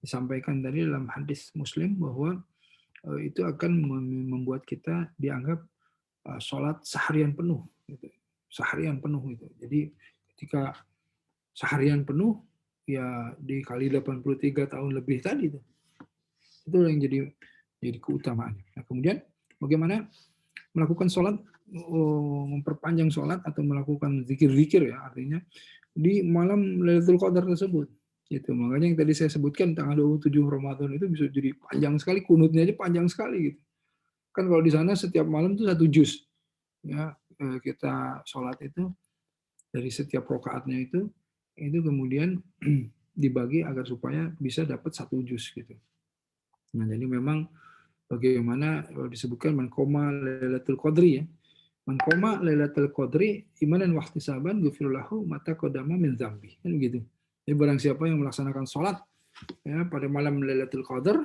disampaikan tadi dalam hadis Muslim bahwa itu akan membuat kita dianggap sholat seharian penuh, gitu. Seharian penuh gitu. Jadi ketika seharian penuh ya dikali 83 tahun lebih tadi itu yang jadi keutamaannya. Nah, kemudian bagaimana melakukan sholat, memperpanjang sholat atau melakukan zikir-zikir ya, artinya di malam Lailatul Qadar tersebut. Gitu. Makanya yang tadi saya sebutkan tanggal 27 Ramadan itu bisa jadi panjang sekali, kunutnya aja panjang sekali gitu. Kan kalau di sana setiap malam itu 1 juz. Ya, kita sholat itu dari setiap rokaatnya itu kemudian dibagi agar supaya bisa dapat 1 juz gitu. Nah, jadi memang bagaimana disebutkan man qoma Lailatul Qadri ya. Man qoma Lailatul Qadri imanan wa ihtisaban ghufira lahu ma taqaddama min dzambi. Kan gitu. Jadi barang siapa yang melaksanakan sholat ya pada malam Lailatul Qadar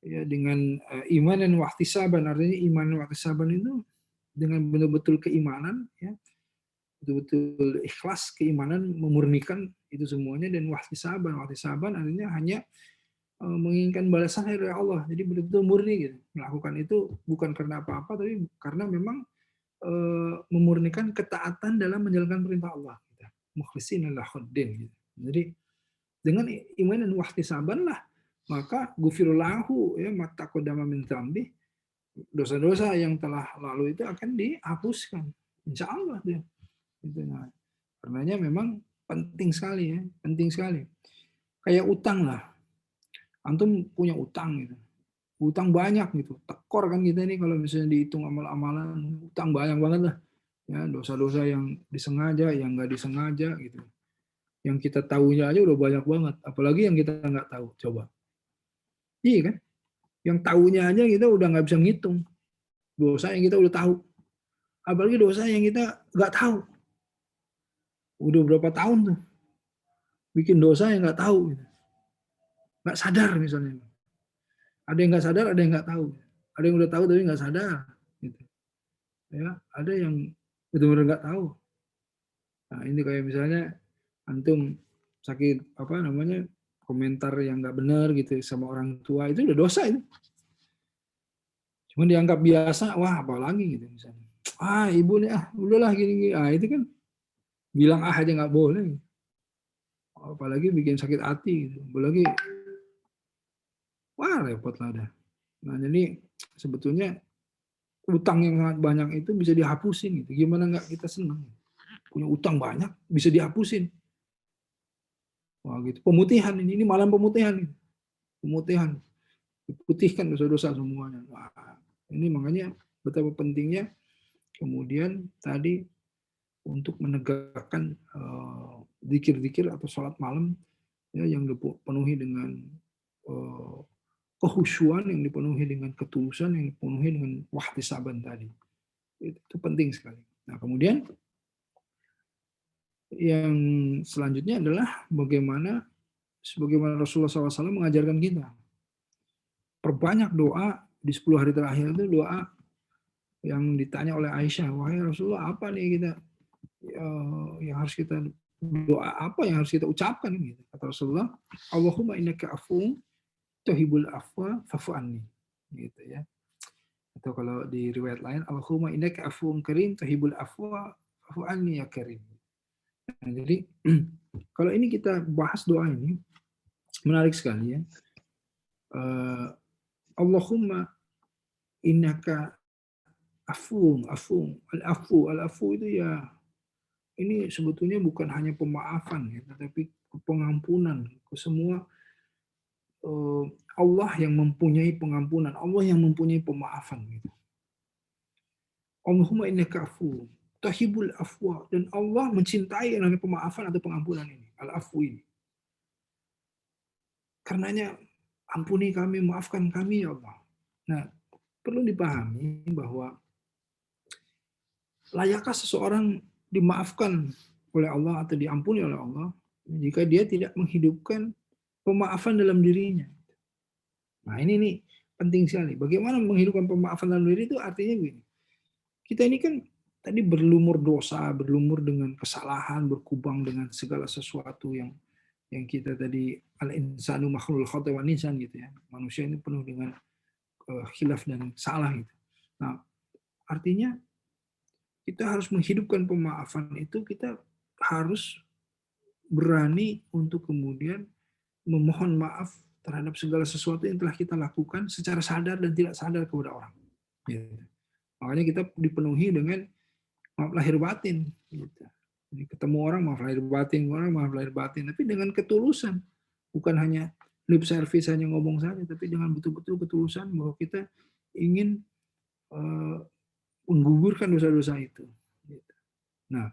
ya dengan iman dan wahtisaban, artinya iman dan wahtisaban itu dengan betul-betul keimanan ya, betul-betul ikhlas keimanan memurnikan itu semuanya, dan wahtisaban artinya hanya menginginkan balasan dari Allah, jadi betul-betul murni gitu melakukan itu bukan karena apa-apa tapi karena memang memurnikan ketaatan dalam menjalankan perintah Allah gitu. Mukhlishina lahuddin gitu. Jadi dengan iman dan wahtisaban lah maka gufirullahu ya mata kodama min dzambi, dosa-dosa yang telah lalu itu akan dihapuskan insya Allah dia itu. Nah, karenanya memang penting sekali ya, penting sekali. Kayak utang lah, antum punya utang gitu, utang banyak gitu, tekor kan kita ini kalau misalnya dihitung amal-amalan, utang banyak banget lah ya, dosa-dosa yang disengaja yang nggak disengaja gitu, yang kita tahunya aja udah banyak banget, apalagi yang kita nggak tahu. Coba, iya kan? Yang tahunya aja kita udah nggak bisa ngitung dosa yang kita udah tahu, apalagi dosa yang kita nggak tahu. Udah berapa tahun tuh bikin dosa yang nggak tahu, nggak sadar misalnya. Ada yang nggak sadar, ada yang nggak tahu. Ada yang udah tahu tapi nggak sadar, gitu. Ya, ada yang benar-benar nggak tahu. Nah, ini kayak misalnya antum sakit apa namanya komentar yang nggak benar gitu sama orang tua, itu udah dosa itu. Cuma dianggap biasa, wah apalagi gitu misalnya. Ibu nih udahlah gini-gini. Itu kan bilang aja nggak boleh. Apalagi bikin sakit hati gitu. Apalagi wah repot lah dah. Nah, jadi sebetulnya utang yang sangat banyak itu bisa dihapusin gitu. Gimana nggak kita senang? Punya utang banyak bisa dihapusin. Wah gitu. Pemutihan ini malam pemutihan ini. Pemutihan. Diputihkan dosa-dosa semuanya. Wah, ini makanya betapa pentingnya kemudian tadi untuk menegakkan zikir-zikir atau sholat malam ya, yang dipenuhi dengan kehusyuan, yang dipenuhi dengan ketulusan, yang dipenuhi dengan wahtisaban tadi. Itu penting sekali. Nah, kemudian yang selanjutnya adalah bagaimana sebagaimana Rasulullah SAW mengajarkan kita. Perbanyak doa di 10 hari terakhir itu, doa yang ditanya oleh Aisyah, wahai Rasulullah, apa nih kita yang harus kita doa, apa yang harus kita ucapkan gitu. Kata Rasulullah, Allahumma innaka afuwwun tuhibbul afwa fa'fu anni. Gitu ya. Atau kalau di riwayat lain, Allahumma innaka afuwwun karim tuhibbul afwa fa'fu anni ya karim. Nah, jadi kalau ini kita bahas doa ini menarik sekali ya. Allahumma innaka afuwwun, al-afu itu ya, ini sebetulnya bukan hanya pemaafan ya, tetapi pengampunan ke semua. Allah yang mempunyai pengampunan, Allah yang mempunyai pemaafan gitu. Allahumma innaka afuwwun tuhibbul afwa, dan Allah mencintai yang namanya pemaafan atau pengampunan ini, al-afu ini. Karenanya ampuni kami, maafkan kami ya Allah. Nah, perlu dipahami bahwa layakkah seseorang dimaafkan oleh Allah atau diampuni oleh Allah jika dia tidak menghidupkan pemaafan dalam dirinya? Nah ini nih penting sekali. Bagaimana menghidupkan pemaafan dalam diri itu artinya begini. Kita ini kan tadi berlumur dosa, berlumur dengan kesalahan, berkubang dengan segala sesuatu yang kita tadi al-insanu makhlul khata' wal insan gitu ya. Manusia ini penuh dengan khilaf dan salah gitu. Nah, artinya kita harus menghidupkan pemaafan itu, kita harus berani untuk kemudian memohon maaf terhadap segala sesuatu yang telah kita lakukan secara sadar dan tidak sadar kepada orang. Gitu. Makanya kita dipenuhi dengan maaf lahir batin. Gitu. Jadi ketemu orang maaf lahir batin, orang maaf lahir batin, tapi dengan ketulusan, bukan hanya lip service, hanya ngomong saja, tapi dengan betul-betul ketulusan bahwa kita ingin menggugurkan dosa-dosa itu. Nah,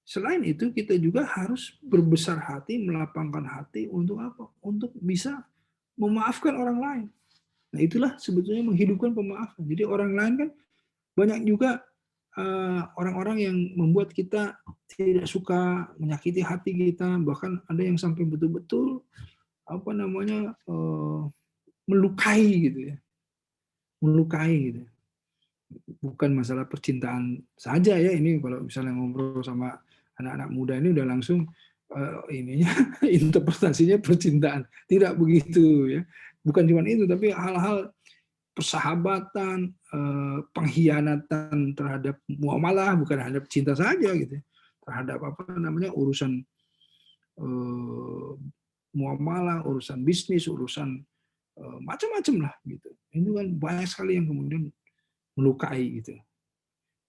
selain itu kita juga harus berbesar hati, melapangkan hati untuk apa? Untuk bisa memaafkan orang lain. Nah, itulah sebetulnya menghidupkan pemaafan. Jadi orang lain kan banyak juga orang-orang yang membuat kita tidak suka, menyakiti hati kita, bahkan ada yang sampai betul-betul melukai gitu ya. Melukai gitu. Bukan masalah percintaan saja ya, ini kalau misalnya ngobrol sama anak-anak muda ini udah langsung ininya interpretasinya percintaan. Tidak begitu ya. Bukan cuma itu, tapi hal-hal persahabatan, pengkhianatan terhadap muamalah, bukan terhadap cinta saja gitu. Terhadap urusan muamalah, urusan bisnis, urusan macam-macam lah gitu. Itu kan banyak sekali yang kemudian melukai gitu.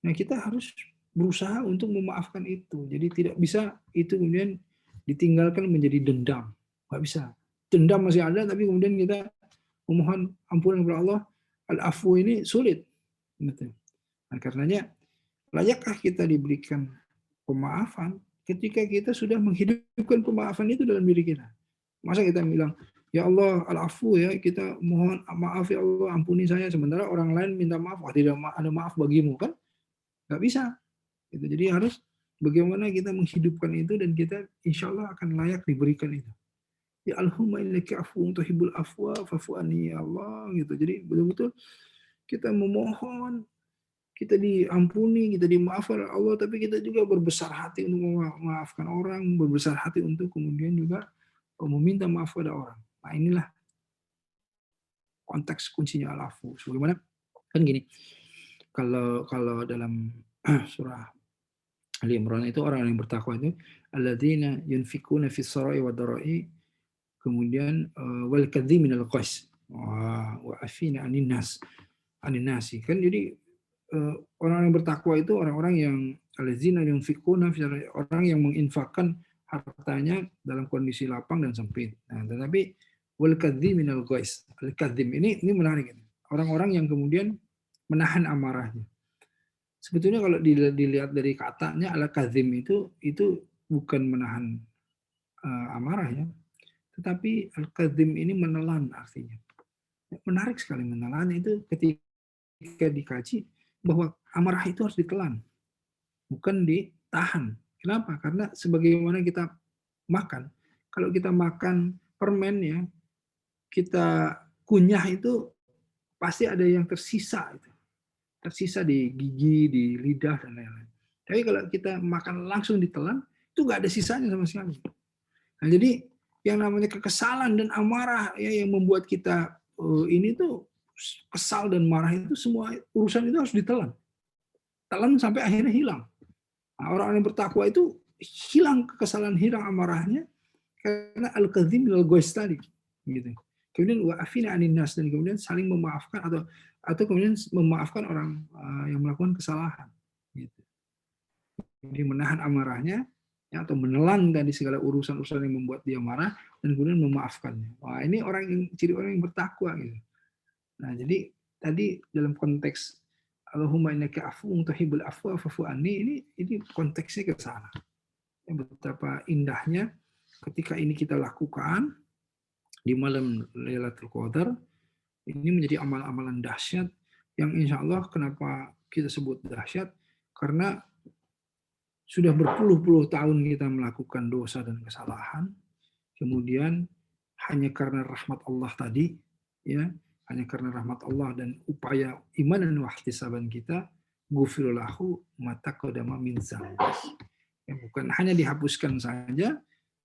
Nah, kita harus berusaha untuk memaafkan itu. Jadi tidak bisa itu kemudian ditinggalkan menjadi dendam. Nggak bisa. Dendam masih ada, tapi kemudian kita memohon ampunan kepada Allah. Al-afu ini sulit. Gitu. Nah, karenanya layakkah kita diberikan pemaafan ketika kita sudah menghidupkan pemaafan itu dalam diri kita. Masa kita bilang, ya Allah, al-afu ya, kita mohon maaf ya Allah, ampuni saya, sementara orang lain minta maaf, tidak ada maaf bagimu, kan? Nggak bisa. Gitu. Jadi harus bagaimana kita menghidupkan itu, dan kita insya Allah akan layak diberikan itu. Ya Allahumma innaka afuwwun tuhibbul afwa fa'fu anni ya Allah gitu. Jadi betul-betul kita memohon, kita diampuni, kita dimaafkan oleh Allah, tapi kita juga berbesar hati untuk memaafkan orang, berbesar hati untuk kemudian juga meminta maaf pada orang. Nah, inilah konteks kuncinya al-afu. Sebagaimana kan gini, kalau dalam surah Ali Imran itu orang yang bertakwa itu alladzina yunfikuna fis sarai wa darai, kemudian wal kadhiminal qais wa afina anin nasi. Kan jadi orang yang bertakwa itu orang-orang yang alladzina yunfikuna, orang yang menginfakkan hartanya dalam kondisi lapang dan sempit. Nah, tetapi wal kadhiminal qais. Al-kadhim ini menarik. Orang-orang yang kemudian menahan amarahnya. Sebetulnya kalau dilihat dari katanya al-kazim itu bukan menahan amarah ya, tetapi al-kazim ini menelan artinya. Menarik sekali menelan itu ketika dikaji bahwa amarah itu harus ditelan, bukan ditahan. Kenapa? Karena sebagaimana kita makan, kalau kita makan permen ya, kita kunyah itu pasti ada yang tersisa itu. Tersisa di gigi, di lidah, dan lain-lain. Tapi kalau kita makan langsung ditelan, itu nggak ada sisanya sama sekali. Nah, jadi yang namanya kekesalan dan amarah ya, yang membuat kita ini tuh kesal dan marah, itu semua urusan itu harus ditelan. Telan sampai akhirnya hilang. Nah, orang yang bertakwa itu hilang kekesalan, hilang amarahnya karena al-kadzim al-ghaiz tadi. Gitu. Kemudian wa afina anin nas, dan kemudian saling memaafkan atau kemudian memaafkan orang yang melakukan kesalahan. Gitu. Jadi menahan amarahnya ya, atau menelan dari segala urusan-urusan yang membuat dia marah, dan kemudian memaafkannya. Wah, ini ciri orang yang bertakwa gitu. Nah, jadi tadi dalam konteks Allahumma innaka afuwwun tuhibbul afwa fa'fu anni, ini konteksnya ke sana. Ya, betapa indahnya ketika ini kita lakukan di malam Lailatul Qadar. Ini menjadi amalan-amalan dahsyat yang insya Allah kenapa kita sebut dahsyat, Karena sudah berpuluh-puluh tahun kita melakukan dosa dan kesalahan, kemudian hanya karena rahmat Allah tadi, ya, hanya karena rahmat Allah dan upaya iman dan wahtisaban kita, ghufirullahu ma taqaddama min dzambi. Ya, bukan hanya dihapuskan saja,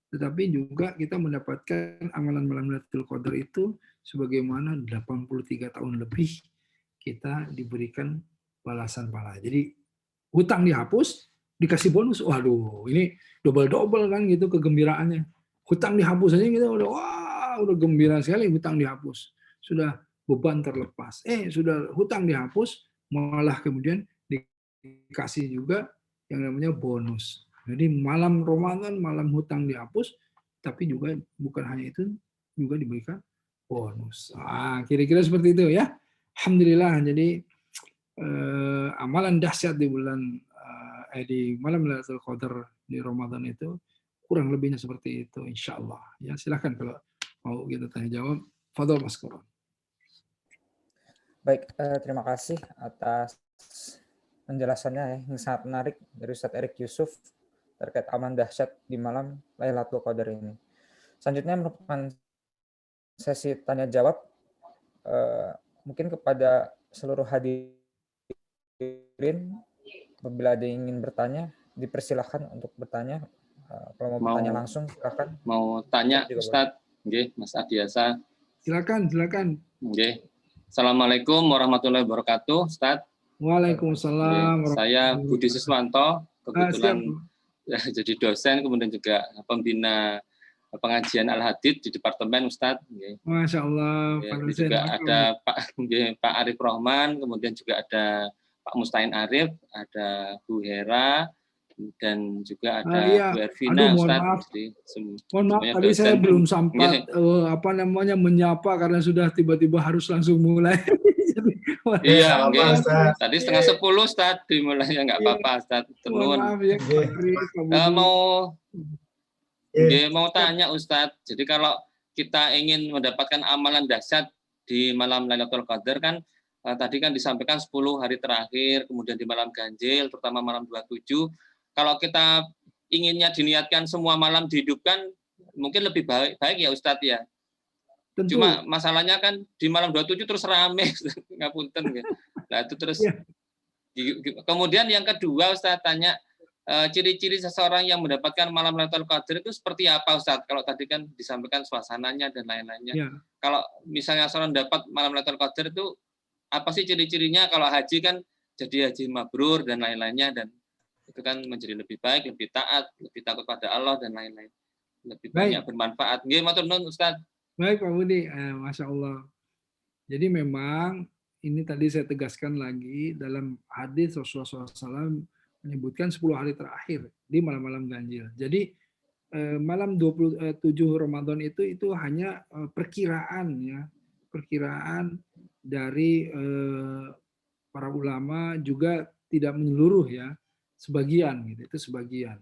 tetapi juga kita mendapatkan amalan malam Lailatul Qadar itu sebagaimana 83 tahun lebih kita diberikan balasan pahala. Jadi hutang dihapus, dikasih bonus. Waduh, ini double-double kan gitu kegembiraannya. Hutang dihapus aja kita udah wah, udah gembira sekali hutang dihapus. Sudah beban terlepas. Sudah hutang dihapus, malah kemudian dikasih juga yang namanya bonus. Jadi malam Ramadan, malam hutang dihapus, tapi juga bukan hanya itu, juga diberikan bonus. Kira-kira seperti itu ya. Alhamdulillah. Jadi amalan dahsyat di bulan di malam Lailatul Qadar di Ramadan itu kurang lebihnya seperti itu, insya Allah. Ya, silahkan kalau mau kita tanya jawab. Fadhol Mas Koron. Baik, terima kasih atas penjelasannya yang sangat menarik dari Ustadz Erik Yusuf terkait amalan dahsyat di malam Lailatul Qadar ini. Selanjutnya merupakan sesi tanya jawab, mungkin kepada seluruh hadirin, apabila ada yang ingin bertanya, dipersilahkan untuk bertanya. Kalau mau bertanya langsung, silakan. Mau tanya, Ustadz, Mas Adiasa. Silakan. Assalamualaikum warahmatullahi wabarakatuh, Ustadz. Waalaikumsalam. Saya Budi Siswanto, kebetulan jadi dosen, kemudian juga pembina pengajian Al-Hadid di Departemen, Ustadz. Masya Allah. Juga ada Pak Arif Rohman, kemudian juga ada Pak Mustain Arif, ada Bu Hera, dan juga ada Bu Ervina. Mohon maaf tadi saya belum sempat menyapa karena sudah tiba-tiba harus langsung mulai. Iya, tadi 9:30 Ustaz dimulainya, nggak apa-apa Ustaz. Maaf ya, mau tanya Ustaz. Jadi kalau kita ingin mendapatkan amalan dahsyat di malam Lailatul Qadar kan tadi kan disampaikan 10 hari terakhir, kemudian di malam ganjil, terutama malam 27. Kalau kita inginnya diniatkan semua malam dihidupkan, mungkin lebih baik ya Ustadz ya. Tentu. Cuma masalahnya kan di malam 27 terus rame, ngapunten ya. Nah itu terus. Kemudian yang kedua Ustadz tanya, ciri-ciri seseorang yang mendapatkan malam Lailatul Qadar itu seperti apa Ustadz? Kalau tadi kan disampaikan suasananya dan lain-lainnya. Ya. Kalau misalnya seorang dapat malam Lailatul Qadar itu apa sih ciri-cirinya? Kalau haji kan jadi haji mabrur dan lain-lainnya, dan itu kan menjadi lebih baik, lebih taat, lebih takut pada Allah dan lain-lain, lebih banyak bermanfaat. Nggih, matur nuwun Ustaz. Baik Pak Budi, Masya Allah. Jadi memang ini tadi saya tegaskan lagi dalam hadis Rasulullah SAW menyebutkan 10 hari terakhir di malam-malam ganjil. Jadi malam 27 Ramadan itu hanya perkiraan ya, perkiraan dari para ulama, juga tidak menyeluruh ya. Sebagian gitu, itu sebagian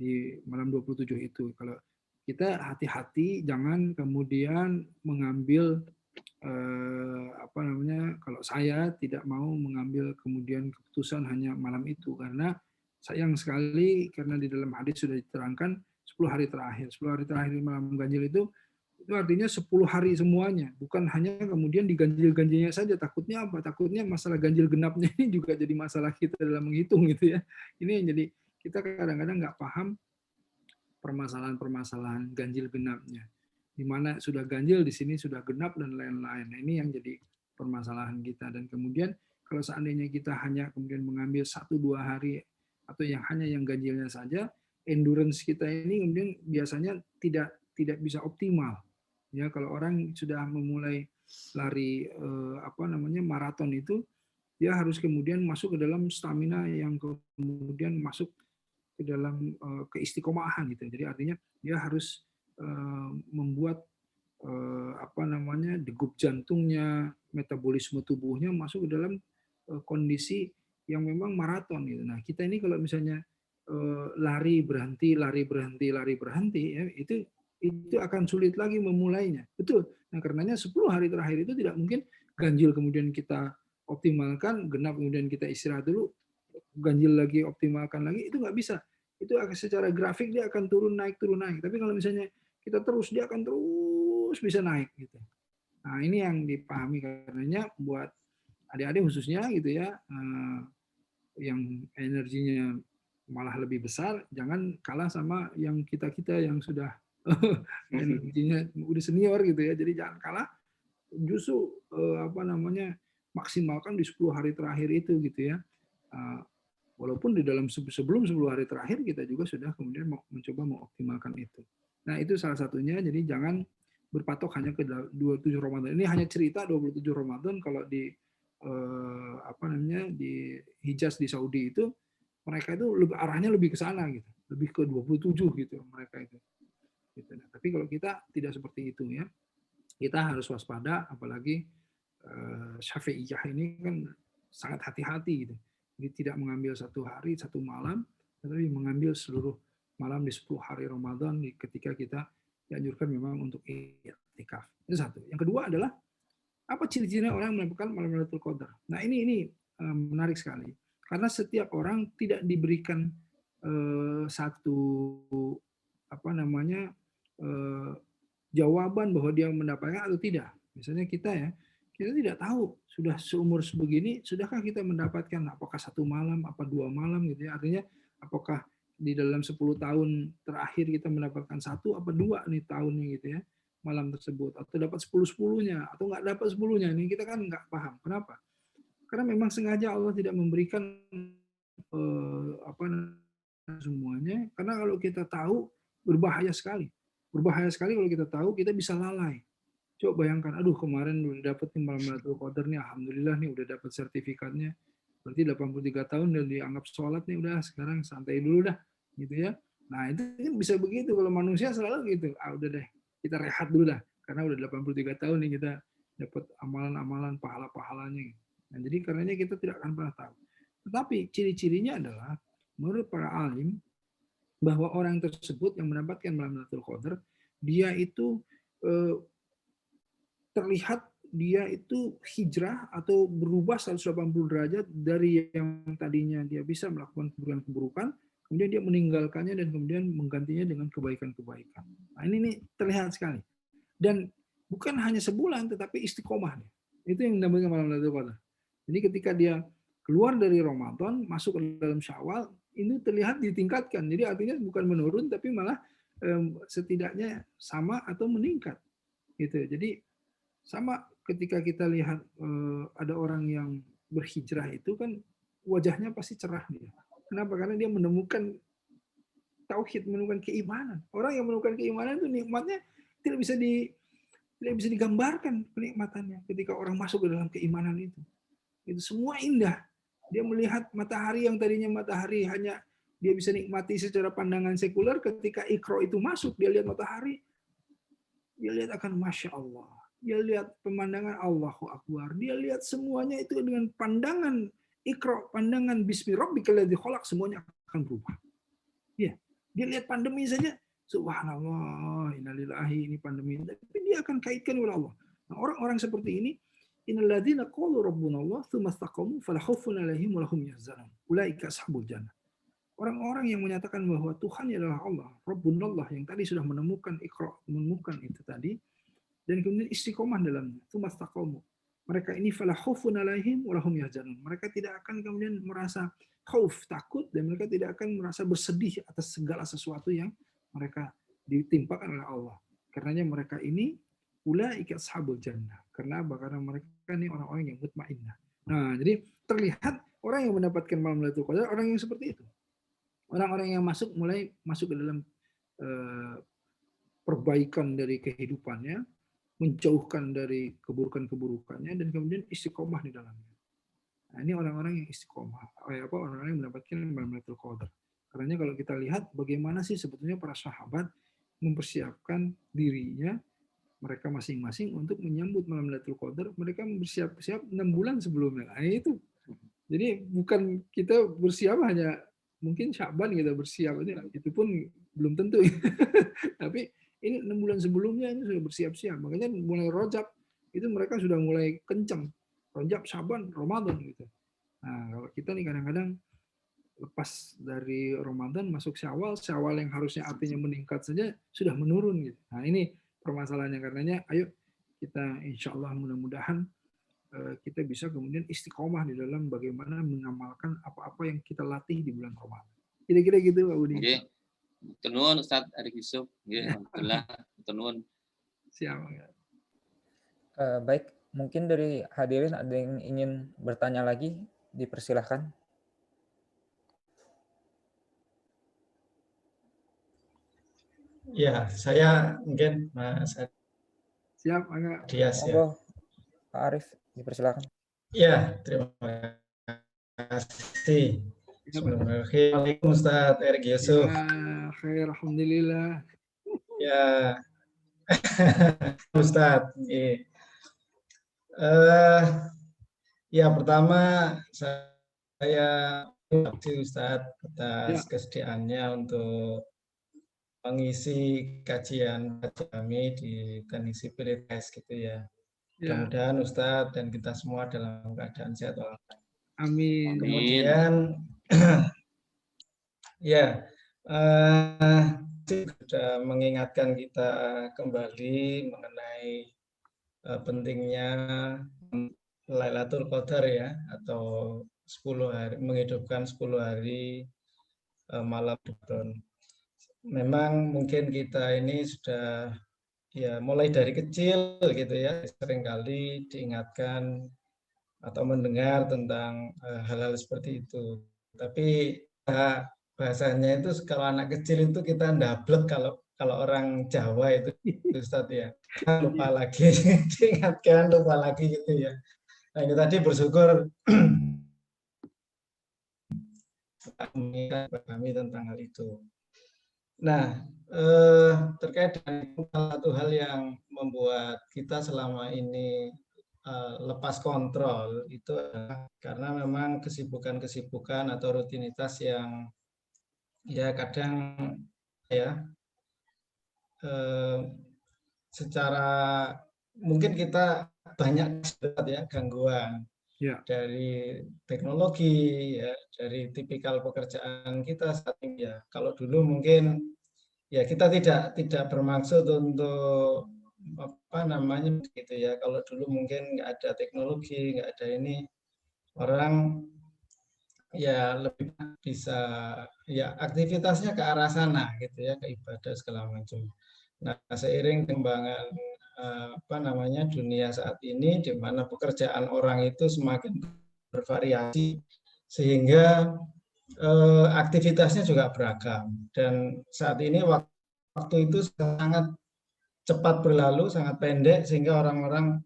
di malam 27 itu. Kalau kita hati-hati jangan kemudian mengambil kalau saya tidak mau mengambil kemudian keputusan hanya malam itu, karena sayang sekali karena di dalam hadis sudah diterangkan 10 hari terakhir. 10 hari terakhir di malam ganjil itu artinya 10 hari semuanya, bukan hanya kemudian di ganjil-ganjilnya saja. Takutnya apa? Takutnya masalah ganjil genapnya ini juga jadi masalah kita dalam menghitung gitu ya. Ini yang jadi kita kadang-kadang nggak paham permasalahan-permasalahan ganjil genapnya. Di mana sudah ganjil, di sini sudah genap dan lain-lain. Nah, ini yang jadi permasalahan kita. Dan kemudian kalau seandainya kita hanya kemudian mengambil 1-2 hari atau yang hanya yang ganjilnya saja, endurance kita ini kemudian biasanya tidak bisa optimal. Ya, kalau orang sudah memulai lari maraton itu, dia harus kemudian masuk ke dalam stamina yang kemudian masuk ke dalam keistiqomahan gitu. Jadi artinya dia harus membuat degup jantungnya, metabolisme tubuhnya masuk ke dalam kondisi yang memang maraton gitu. Nah, kita ini kalau misalnya lari berhenti ya, itu akan sulit lagi memulainya. Betul. Nah, karenanya 10 hari terakhir itu tidak mungkin ganjil kemudian kita optimalkan, genap kemudian kita istirahat dulu. ganjil lagi, optimalkan lagi, itu nggak bisa. Itu secara grafik dia akan turun naik. Tapi kalau misalnya kita terus, dia akan terus bisa naik gitu. Nah, ini yang dipahami, karenanya buat adik-adik khususnya gitu ya, yang energinya malah lebih besar, jangan kalah sama yang kita-kita yang sudah energinya udah senior gitu ya. Jadi jangan kalah, justru maksimalkan di 10 hari terakhir itu gitu ya. Walaupun di dalam sebelum 10 hari terakhir kita juga sudah kemudian mencoba mengoptimalkan itu. Nah, itu salah satunya. Jadi jangan berpatok hanya ke 27 Ramadan. Ini hanya cerita 27 Ramadan. Kalau di di Hijaz di Saudi itu, mereka itu arahnya lebih ke sana gitu. Lebih ke 27 gitu mereka itu. Gitu. Nah, tapi kalau kita tidak seperti itu ya. Kita harus waspada, apalagi Syafi'iyah ini kan sangat hati-hati gitu. Jadi tidak mengambil satu hari, satu malam, tetapi mengambil seluruh malam di 10 hari Ramadan ketika kita dianjurkan memang untuk i'tikaf. Itu satu. Yang kedua adalah apa ciri-cirinya orang melakukan malam Lailatul Qadar. Nah, ini menarik sekali. Karena setiap orang tidak diberikan satu jawaban bahwa dia mendapatkan atau tidak. Misalnya kita tidak tahu sudah seumur sebegini, sudahkah kita mendapatkan apakah satu malam, apa 2 malam gitu ya. Artinya apakah di dalam 10 tahun terakhir kita mendapatkan 1 apa 2 nih tahunnya gitu ya, malam tersebut, atau dapat 10-10-nya atau nggak dapat 10-nya. Ini kita kan nggak paham. Kenapa? Karena memang sengaja Allah tidak memberikan semuanya, karena kalau kita tahu berbahaya sekali. Berbahaya sekali kalau kita tahu, kita bisa lalai. Coba bayangkan, aduh kemarin udah dapet nih malam Lailatul Qadar nih, alhamdulillah nih udah dapet sertifikatnya. Berarti 83 tahun dan dianggap sholat nih, udah sekarang santai dulu dah, gitu ya. Nah, itu kan bisa begitu kalau manusia selalu gitu. Udah deh, kita rehat dulu dah, karena udah 83 tahun nih kita dapat amalan-amalan pahala-pahalanya. Nah, jadi karenanya kita tidak akan pernah tahu. Tetapi ciri-cirinya adalah menurut para alim bahwa orang tersebut yang mendapatkan malam Lailatul Qadar, dia itu terlihat dia itu hijrah atau berubah 180 derajat dari yang tadinya dia bisa melakukan keburukan-keburukan, kemudian dia meninggalkannya dan kemudian menggantinya dengan kebaikan-kebaikan. Nah, ini terlihat sekali. Dan bukan hanya sebulan, tetapi istiqomah. Itu yang dinamakan malam Lailatul Qadar. Jadi ketika dia keluar dari Ramadan, masuk ke dalam Syawal, ini terlihat ditingkatkan. Jadi artinya bukan menurun, tapi malah setidaknya sama atau meningkat. Gitu. Jadi sama ketika kita lihat ada orang yang berhijrah itu kan wajahnya pasti cerah dia. Kenapa? Karena dia menemukan tauhid, menemukan keimanan. Orang yang menemukan keimanan itu nikmatnya tidak bisa digambarkan kenikmatannya ketika orang masuk ke dalam keimanan itu. Itu semua indah. Dia melihat matahari yang tadinya matahari hanya dia bisa nikmati secara pandangan sekuler, ketika Iqra itu masuk, dia lihat matahari, dia lihat akan Masya Allah. Dia lihat pemandangan Allahu Akbar. Dia lihat semuanya itu dengan pandangan Iqra, pandangan Bismi Rabbikal ladzi khalaq, semuanya akan berubah. Ya, dia lihat pandemi saja, subhanallah, innalillahi, ini pandemi. Tapi dia akan kaitkan oleh Allah. Nah, orang-orang seperti ini, innalladzina qalu rabbunallah tsumma istaqamu fala khaufun 'alaihim wa lahum yahzanun. Ulaika ashabul jannah. Orang-orang yang menyatakan bahwa Tuhan adalah Allah, Rabbunallah, yang tadi sudah menemukan Iqra, menemukan itu tadi, dan kemudian istiqomah dalamnya, tsumma istaqamu. Mereka ini fala khaufun 'alaihim wa lahum yahzanun. Mereka tidak akan kemudian merasa khauf, takut, dan mereka tidak akan merasa bersedih atas segala sesuatu yang mereka ditimpakan oleh Allah. Karenanya mereka ini ulaika ashabul jannah. Karena mereka ini orang-orang yang mutmainnah. Nah, jadi terlihat orang yang mendapatkan malam Lailatul Qadar orang yang seperti itu. Orang-orang yang mulai masuk ke dalam perbaikan dari kehidupannya, menjauhkan dari keburukan-keburukannya, dan kemudian istiqomah di dalamnya. Nah, ini orang-orang yang istiqomah, orang-orang yang mendapatkan malam Lailatul Qadar. Karena kalau kita lihat bagaimana sih sebetulnya para sahabat mempersiapkan dirinya mereka masing-masing untuk menyambut malam Lailatul Qadar, mereka bersiap-siap 6 bulan sebelumnya. Nah, itu. Jadi bukan kita bersiap hanya mungkin Sya'ban kita bersiap, itu pun belum tentu. Tapi ini 6 bulan sebelumnya ini sudah bersiap-siap. Makanya mulai Rajab itu mereka sudah mulai kencang. Rajab, Sya'ban, Ramadan gitu. Nah, kalau kita nih kadang-kadang lepas dari Ramadan masuk Syawal, Syawal yang harusnya artinya meningkat saja sudah menurun gitu. Nah, ini permasalahannya, karenanya ayo kita insya Allah mudah-mudahan kita bisa kemudian istiqomah di dalam bagaimana mengamalkan apa-apa yang kita latih di bulan Ramadan. Kira-kira gitu Pak Budi. Nggih. Matur nuwun Ustaz Erik Yusuf. Nggih, alhamdulillah. Matur nuwun. Siap. Baik, mungkin dari hadirin ada yang ingin bertanya lagi, dipersilahkan. Ya, saya mungkin Mas Siap, agak. Dias ya. Monggo, Pak Arif, dipersilahkan. Ya, terima kasih. Assalamualaikum Ustaz Erik Yusuf. Ya, khair, alhamdulillah. Ya, Ustaz. Ya, pertama saya terima kasih Ustaz atas kesediaannya untuk mengisi kajian kami di teknik sipil ITS gitu ya. Mudah-mudahan Ustadz dan kita semua dalam keadaan sehat walafiat. Amin. Kemudian ya sudah mengingatkan kita kembali mengenai pentingnya Lailatul Qadar ya, atau 10 hari, menghidupkan 10 hari malam Ramadan. Memang mungkin kita ini sudah ya mulai dari kecil gitu ya, seringkali diingatkan atau mendengar tentang hal-hal seperti itu. Tapi bahasanya itu kalau anak kecil itu kita ndablek, kalau orang Jawa itu Ustadz ya, lupa lagi diingatkan, lupa lagi gitu ya. Nah, ini tadi bersyukur kami tentang hal itu. Nah, terkait dengan satu hal yang membuat kita selama ini lepas kontrol itu adalah karena memang kesibukan atau rutinitas yang ya kadang ya secara mungkin kita banyak ya gangguan dari teknologi ya, dari tipikal pekerjaan kita saat ini ya. Kalau dulu mungkin ya kita tidak bermaksud untuk apa namanya gitu ya. Kalau dulu mungkin nggak ada teknologi, nggak ada ini, orang ya lebih bisa ya aktivitasnya ke arah sana gitu ya, ke ibadah segala macam. Nah, seiring perkembangan apa namanya dunia saat ini, di mana pekerjaan orang itu semakin bervariasi sehingga aktivitasnya juga beragam, dan saat ini waktu itu sangat cepat berlalu, sangat pendek, sehingga orang-orang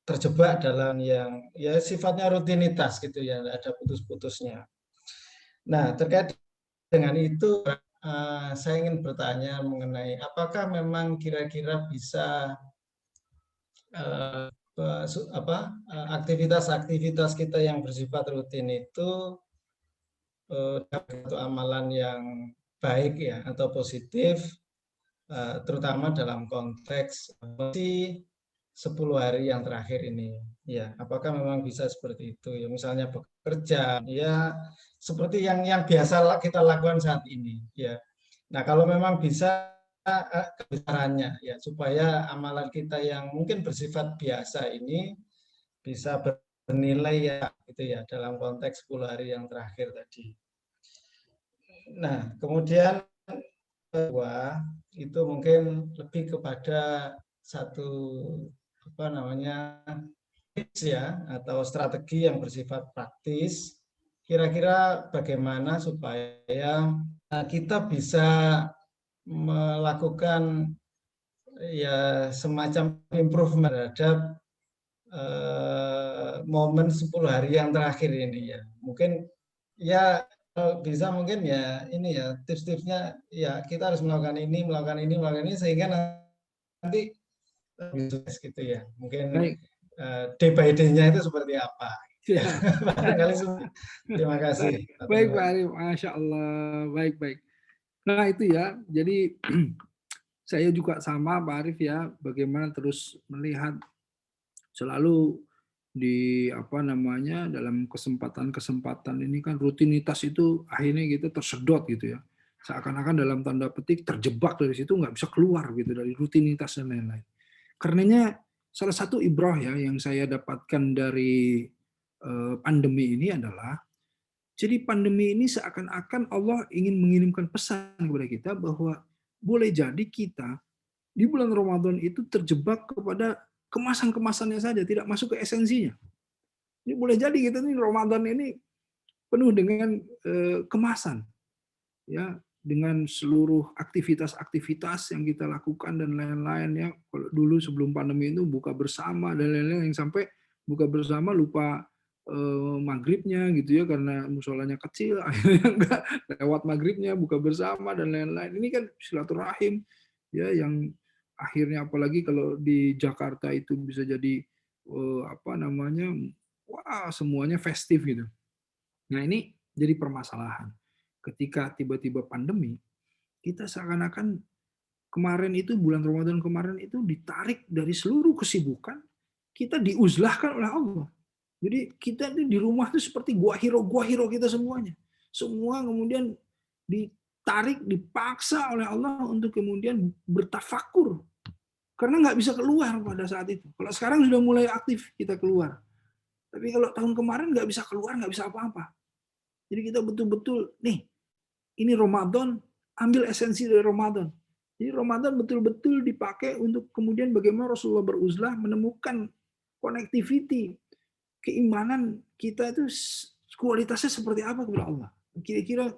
terjebak dalam yang ya sifatnya rutinitas gitu ya, tidak ada putus-putusnya. Nah, terkait dengan itu saya ingin bertanya mengenai apakah memang kira-kira bisa aktivitas-aktivitas kita yang bersifat rutin itu satu amalan yang baik ya atau positif, terutama dalam konteks 10 hari yang terakhir ini ya, apakah memang bisa seperti itu ya, misalnya bekerja ya seperti yang biasa kita lakukan saat ini ya. Nah, kalau memang bisa kebesarannya ya, supaya amalan kita yang mungkin bersifat biasa ini bisa bernilai ya gitu ya dalam konteks 10 hari yang terakhir tadi. Nah, kemudian kedua itu mungkin lebih kepada satu apa namanya tips ya atau strategi yang bersifat praktis. Kira-kira bagaimana supaya kita bisa melakukan ya semacam improvement terhadap momen 10 hari yang terakhir ini ya. Mungkin ya bisa mungkin ya ini ya tips-tipsnya ya, kita harus melakukan ini sehingga nanti gitu ya. Mungkin day by day-nya itu seperti apa. Ya. Terima kasih. Baik Pak Arif, Masya Allah, baik. Nah itu ya, jadi saya juga sama Pak Arif ya, bagaimana terus melihat selalu di apa namanya dalam kesempatan-kesempatan ini kan rutinitas itu akhirnya kita tersedot gitu ya. Seakan-akan dalam tanda petik terjebak dari situ, nggak bisa keluar gitu dari rutinitas dan lain-lain. Karenanya salah satu ibrah ya yang saya dapatkan dari pandemi ini adalah, jadi pandemi ini seakan-akan Allah ingin mengirimkan pesan kepada kita bahwa boleh jadi kita di bulan Ramadan itu terjebak kepada kemasan-kemasannya saja, tidak masuk ke esensinya. Ini boleh jadi kita nih Ramadan ini penuh dengan kemasan, ya, dengan seluruh aktivitas-aktivitas yang kita lakukan dan lain-lain ya. Kalau dulu sebelum pandemi itu buka bersama dan lain-lain, yang sampai buka bersama lupa maghribnya gitu ya karena musolanya kecil, akhirnya enggak lewat maghribnya buka bersama dan lain-lain. Ini kan silaturahim ya yang akhirnya apalagi kalau di Jakarta itu bisa jadi apa namanya, wah semuanya festif gitu. Nah ini jadi permasalahan. Ketika tiba-tiba pandemi, kita seakan-akan kemarin itu bulan Ramadan kemarin itu ditarik dari seluruh kesibukan, kita diuzlahkan oleh Allah. Jadi kita di rumah itu seperti gua hiro kita semuanya. Semua kemudian ditarik, dipaksa oleh Allah untuk kemudian bertafakur. Karena nggak bisa keluar pada saat itu. Kalau sekarang sudah mulai aktif kita keluar. Tapi kalau tahun kemarin nggak bisa keluar, nggak bisa apa-apa. Jadi kita betul-betul, nih, ini Ramadan, ambil esensi dari Ramadan. Jadi Ramadan betul-betul dipakai untuk kemudian bagaimana Rasulullah beruzlah menemukan connectivity, keimanan kita itu kualitasnya seperti apa kepada Allah. Kira-kira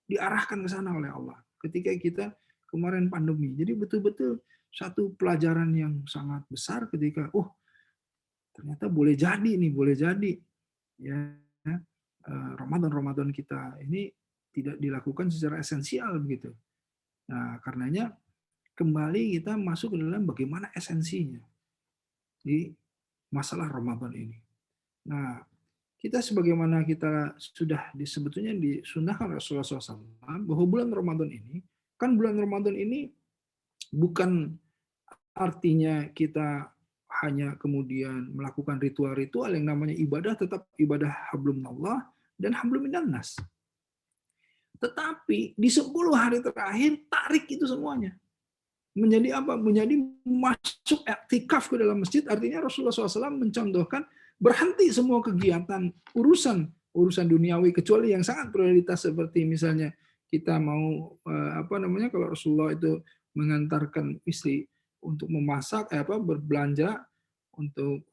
diarahkan ke sana oleh Allah ketika kita kemarin pandemi. Jadi betul-betul satu pelajaran yang sangat besar ketika, ternyata boleh jadi nih, boleh jadi ya Ramadan kita ini tidak dilakukan secara esensial begitu. Nah, karenanya kembali kita masuk ke dalam bagaimana esensinya di masalah Ramadan ini. Nah, kita sebagaimana kita sudah sebetulnya disunahkan Rasulullah SAW bahwa bulan Ramadan ini, kan bulan Ramadan ini bukan artinya kita hanya kemudian melakukan ritual-ritual yang namanya ibadah, tetap ibadah hablumnallah dan hablum minannas. Tetapi di 10 hari terakhir tarik itu semuanya. Menjadi apa? Menjadi masuk i'tikaf ke dalam masjid, artinya Rasulullah SAW mencontohkan berhenti semua kegiatan urusan duniawi kecuali yang sangat prioritas seperti misalnya kita mau apa namanya, kalau Rasulullah itu mengantarkan istri untuk memasak berbelanja untuk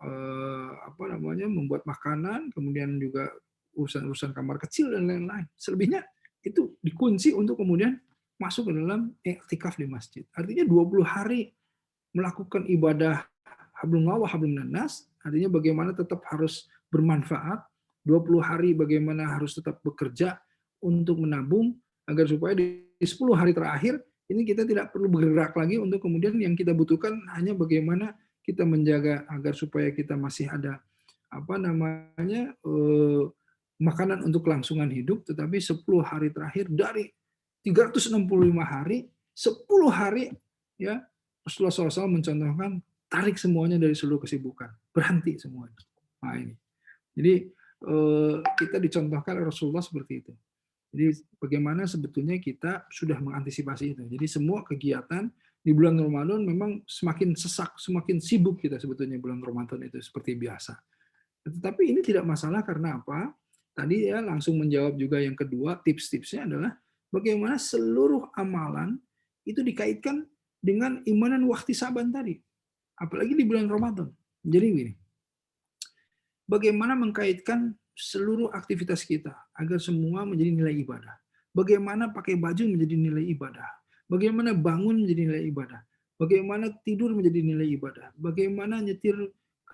apa namanya, membuat makanan, kemudian juga urusan kamar kecil dan lain-lain. Selebihnya itu dikunci untuk kemudian masuk ke dalam i'tikaf di masjid. Artinya 20 hari melakukan ibadah hablumnallah hablum minannas, artinya bagaimana tetap harus bermanfaat, 20 hari bagaimana harus tetap bekerja untuk menabung agar supaya di 10 hari terakhir ini kita tidak perlu bergerak lagi untuk kemudian yang kita butuhkan hanya bagaimana kita menjaga agar supaya kita masih ada apa namanya makanan untuk kelangsungan hidup, tetapi 10 hari terakhir dari 365 hari, 10 hari ya Rasulullah SAW mencontohkan tarik semuanya dari seluruh kesibukan, berhenti semuanya. Nah ini, jadi kita dicontohkan oleh Rasulullah seperti itu. Jadi bagaimana sebetulnya kita sudah mengantisipasi itu. Jadi semua kegiatan di bulan Ramadan memang semakin sesak, semakin sibuk kita sebetulnya bulan Ramadan itu seperti biasa. Tetapi ini tidak masalah karena apa? Tadi ya langsung menjawab juga yang kedua, tips-tipsnya adalah bagaimana seluruh amalan itu dikaitkan dengan imanan wahtisaban tadi. Apalagi di bulan Ramadan. Jadi begini, bagaimana mengkaitkan seluruh aktivitas kita agar semua menjadi nilai ibadah. Bagaimana pakai baju menjadi nilai ibadah. Bagaimana bangun menjadi nilai ibadah. Bagaimana tidur menjadi nilai ibadah. Bagaimana nyetir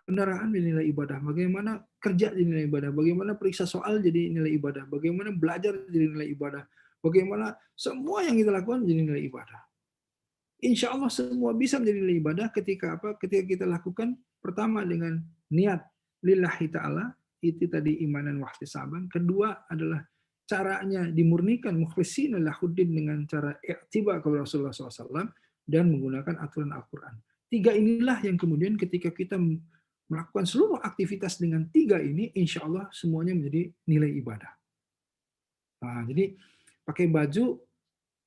kendaraan jadi nilai ibadah, bagaimana kerja jadi nilai ibadah, bagaimana periksa soal jadi nilai ibadah, bagaimana belajar jadi nilai ibadah, bagaimana semua yang kita lakukan menjadi nilai ibadah. Insya Allah semua bisa menjadi nilai ibadah ketika apa? Ketika kita lakukan pertama dengan niat lillahi ta'ala, itu tadi imanan wahtisaban. Kedua adalah caranya dimurnikan mukhlishina lahuddin dengan cara i'tiba kepada Rasulullah SAW dan menggunakan aturan Al-Quran. 3 inilah yang kemudian ketika kita melakukan seluruh aktivitas dengan 3 ini, insya Allah semuanya menjadi nilai ibadah. Nah, jadi pakai baju,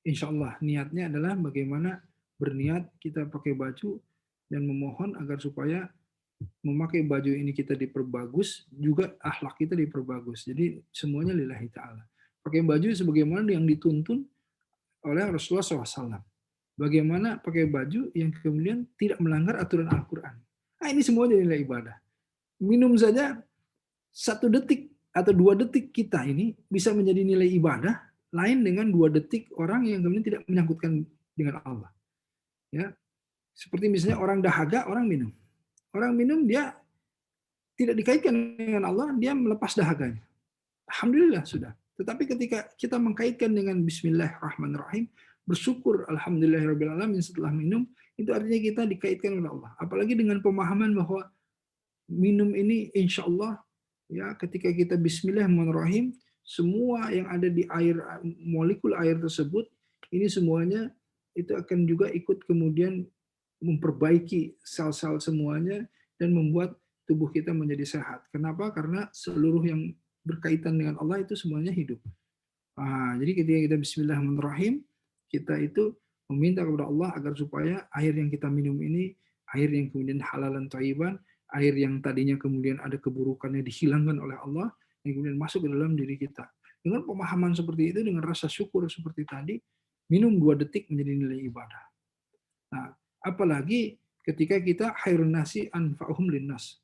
insya Allah niatnya adalah bagaimana berniat kita pakai baju dan memohon agar supaya memakai baju ini kita diperbagus, juga akhlak kita diperbagus. Jadi semuanya lillahi ta'ala. Pakai baju sebagaimana yang dituntun oleh Rasulullah SAW. Bagaimana pakai baju yang kemudian tidak melanggar aturan Al-Quran. Nah, ini semuanya nilai ibadah. Minum saja 1 detik atau 2 detik kita ini bisa menjadi nilai ibadah, lain dengan 2 detik orang yang kemudian tidak menyangkutkan dengan Allah. Ya, seperti misalnya orang dahaga, orang minum. Orang minum dia tidak dikaitkan dengan Allah, dia melepas dahaganya. Alhamdulillah sudah. Tetapi ketika kita mengkaitkan dengan Bismillahirrahmanirrahim, bersyukur Alhamdulillahirrahmanirrahim setelah minum, itu artinya kita dikaitkan dengan Allah. Apalagi dengan pemahaman bahwa minum ini insya Allah, ya, ketika kita Bismillahirrahmanirrahim, semua yang ada di air, molekul air tersebut, ini semuanya itu akan juga ikut kemudian memperbaiki sel-sel semuanya dan membuat tubuh kita menjadi sehat. Kenapa? Karena seluruh yang berkaitan dengan Allah itu semuanya hidup. Nah, jadi ketika kita Bismillahirrahmanirrahim, kita itu meminta kepada Allah agar supaya air yang kita minum ini, air yang kemudian halalan thayyiban, air yang tadinya kemudian ada keburukannya dihilangkan oleh Allah, yang kemudian masuk ke dalam diri kita. Dengan pemahaman seperti itu, dengan rasa syukur seperti tadi, minum 2 detik menjadi nilai ibadah. Nah, apalagi ketika kita khairun nasi anfa'uhum linnas.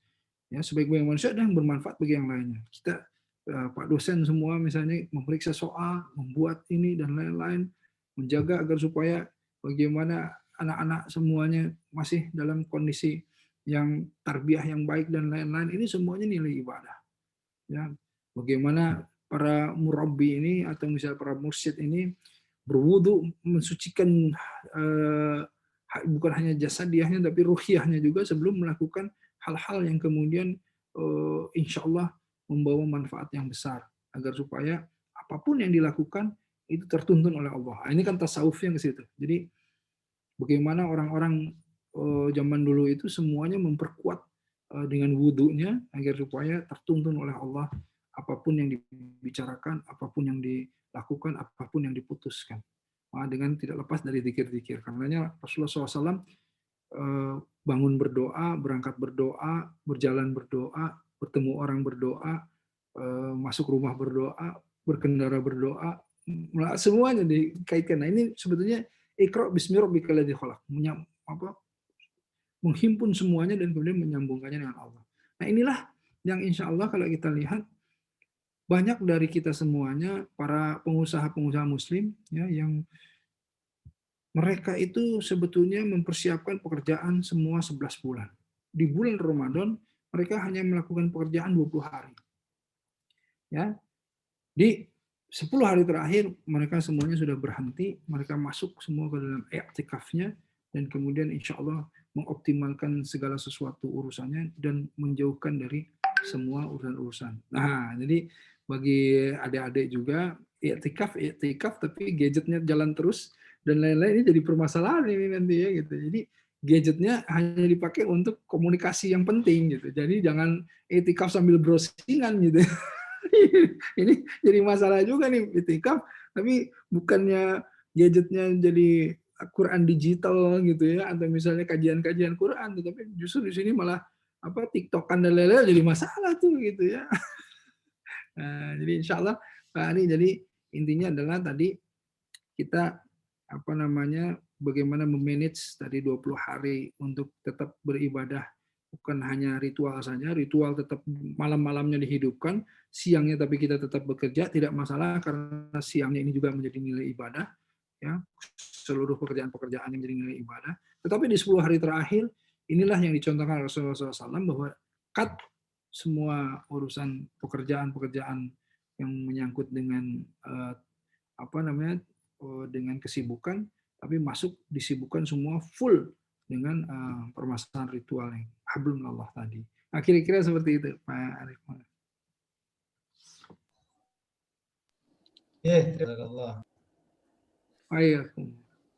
Ya, sebaik-baik manusia dan bermanfaat bagi yang lainnya. Kita Pak dosen semua misalnya memeriksa soal, membuat ini dan lain-lain, menjaga agar supaya bagaimana anak-anak semuanya masih dalam kondisi yang tarbiyah yang baik dan lain-lain, ini semuanya nilai ibadah. Ya, bagaimana para murabbi ini atau misalnya para mursyid ini berwudu mensucikan bukan hanya jasadiahnya tapi ruhiyahnya juga sebelum melakukan hal-hal yang kemudian insya Allah membawa manfaat yang besar agar supaya apapun yang dilakukan itu tertuntun oleh Allah. Ini kan tasawufnya ke situ. Jadi bagaimana orang-orang zaman dulu itu semuanya memperkuat dengan wudhunya agar supaya tertuntun oleh Allah apapun yang dibicarakan, apapun yang dilakukan, apapun yang diputuskan. Dengan tidak lepas dari zikir-zikir. Karenanya Rasulullah SAW bangun berdoa, berangkat berdoa, berjalan berdoa, bertemu orang berdoa, masuk rumah berdoa, berkendara berdoa, semuanya dikaitkan. Nah, ini sebetulnya Iqra bismi rabbikal ladzi khalaq, menghimpun semuanya dan kemudian menyambungkannya dengan Allah. Nah, inilah yang insya Allah kalau kita lihat banyak dari kita semuanya para pengusaha-pengusaha muslim ya yang mereka itu sebetulnya mempersiapkan pekerjaan semua 11 bulan. Di bulan Ramadan mereka hanya melakukan pekerjaan 20 hari. Ya. Di 10 hari terakhir mereka semuanya sudah berhenti, mereka masuk semua ke dalam i'tikafnya dan kemudian insya Allah mengoptimalkan segala sesuatu urusannya dan menjauhkan dari semua urusan-urusan. Nah, jadi bagi adik-adik juga i'tikaf tapi gadgetnya jalan terus dan lain-lain, ini jadi permasalahan ini nanti ya gitu. Jadi gadgetnya hanya dipakai untuk komunikasi yang penting gitu. Jadi jangan i'tikaf sambil browsingan gitu. Ini jadi masalah juga nih i'tikaf, tapi bukannya gadgetnya jadi Quran digital gitu ya, atau misalnya kajian-kajian Quran, tetapi justru di sini malah TikTokan dan lain-lain jadi masalah tuh gitu ya. Nah, jadi insya Allah Pak Ari, jadi intinya adalah tadi kita bagaimana memanage tadi 20 hari untuk tetap beribadah, bukan hanya ritual saja, ritual tetap malam-malamnya dihidupkan, siangnya tapi kita tetap bekerja, tidak masalah karena siangnya ini juga menjadi nilai ibadah, ya, seluruh pekerjaan-pekerjaan yang menjadi nilai ibadah. Tetapi di 10 hari terakhir, inilah yang dicontohkan Rasulullah SAW bahwa cut semua urusan pekerjaan-pekerjaan yang menyangkut dengan dengan kesibukan, tapi disibukkan semua full dengan permasalahan ritual yang hablumillah tadi. Nah, kira-kira seperti itu, Pak Arif. Ya, terima kasih.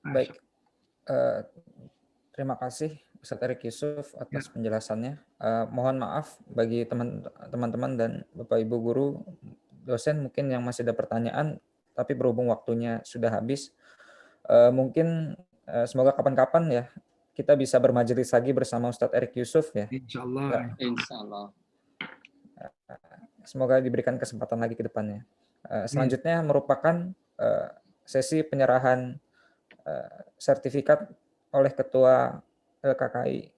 Baik. Terima kasih Ustadz Erik Yusuf atas penjelasannya. Mohon maaf bagi teman-teman dan Bapak Ibu guru, dosen mungkin yang masih ada pertanyaan, tapi berhubung waktunya sudah habis, mungkin semoga kapan-kapan ya kita bisa bermajelis lagi bersama Ustadz Erik Yusuf ya. Insya Allah. Ya. Insya Allah. Semoga diberikan kesempatan lagi ke depannya. Selanjutnya merupakan sesi penyerahan sertifikat oleh Ketua LKKI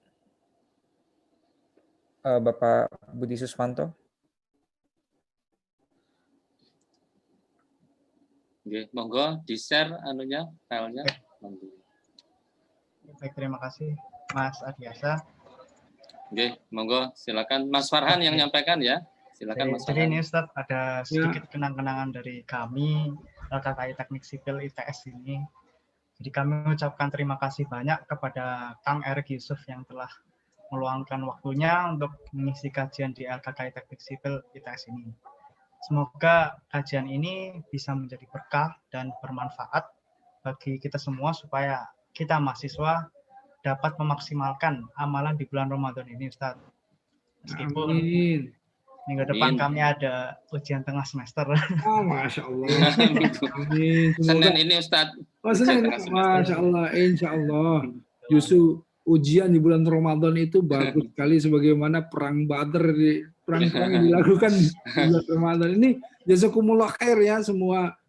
Bapak Budi Suswanto. Oke, monggo di-share anunya, filenya. Baik, terima kasih Mas Adiasa. Oke, monggo silakan Mas Farhan yang nyampaikan ya. Silakan Mas Jadi Farhan. ini Ustadz ada sedikit kenang-kenangan dari kami LKKI Teknik Sipil ITS ini. Jadi kami mengucapkan terima kasih banyak kepada Kang Erik Yusuf yang telah meluangkan waktunya untuk mengisi kajian di LKKI Teknik Sipil ITS ini. Semoga kajian ini bisa menjadi berkah dan bermanfaat bagi kita semua supaya kita mahasiswa dapat memaksimalkan amalan di bulan Ramadan ini, Ustaz. Meskipun minggu depan kami ada ujian tengah semester. Oh, Masya Allah. Amin. Senin ini Ustaz. Oh, Senin. Masya Allah. Insya Allah. Justru ujian di bulan Ramadan itu bagus sekali sebagaimana perang Badar, perang-perang yang dilakukan di bulan Ramadan ini. Jazakumullah khair ya semua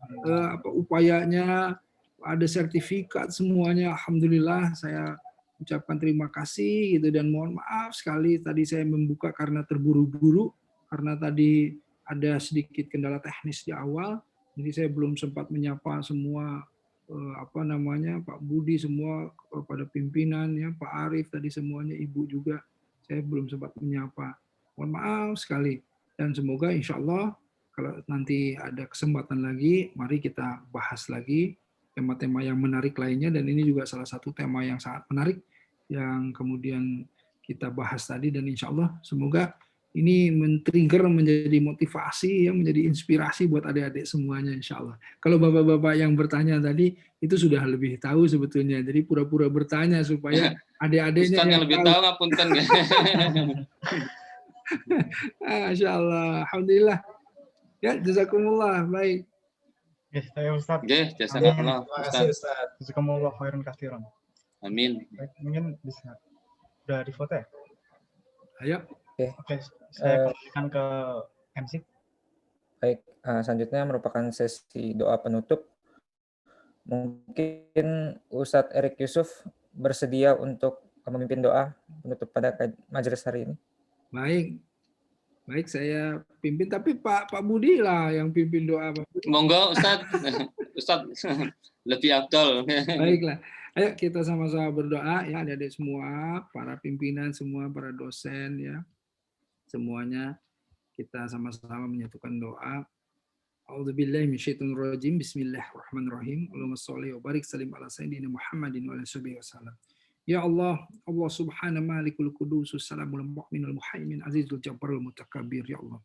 upayanya, ada sertifikat semuanya. Alhamdulillah saya ucapkan terima kasih gitu dan mohon maaf sekali tadi saya membuka karena terburu-buru karena tadi ada sedikit kendala teknis di awal, jadi saya belum sempat menyapa semua Pak Budi semua pada pimpinan ya, Pak Arief tadi semuanya, Ibu juga saya belum sempat menyapa. Mohon maaf sekali dan semoga insya Allah kalau nanti ada kesempatan lagi, mari kita bahas lagi tema-tema yang menarik lainnya dan ini juga salah satu tema yang sangat menarik yang kemudian kita bahas tadi dan insya Allah semoga ini men-trigger menjadi motivasi, ya, menjadi inspirasi buat adik-adik semuanya insya Allah. Kalau bapak-bapak yang bertanya tadi, itu sudah lebih tahu sebetulnya. Jadi pura-pura bertanya supaya adik-adiknya yang lebih tahu ngapunten. Masya Allah. Alhamdulillah. Ya, jazakumullah. Baik. Ya, saya Ustaz. Ya, jazakumullah. Terima kasih Ustaz. Jazakumullah khairan katsiran. Amin. Baik, mungkin bisa. Udah di foto ya? Ayo. Oke, saya kembalikan ke MC. Baik, selanjutnya merupakan sesi doa penutup. Mungkin Ustadz Erik Yusuf bersedia untuk memimpin doa penutup pada majelis hari ini. Baik, saya pimpin, tapi Pak Budi lah yang pimpin doa. Monggo Ustadz, Ustadz lebih afdol. Baiklah. Ayo kita sama-sama berdoa ya adik-adik semua, para pimpinan semua, para dosen ya. Semuanya kita sama-sama menyatukan doa. A'udzubillahi minasyaitonirrajim. Bismillahirrahmanirrahim. Allahumma shalli wa barik salim ala sayyidina Muhammadin wa ala sahbihi wasallam. Ya Allah, Allah subhanahu malikul qudusus salamul mu'minul muhaimin azizul jabbarul mutakabbir ya Allah.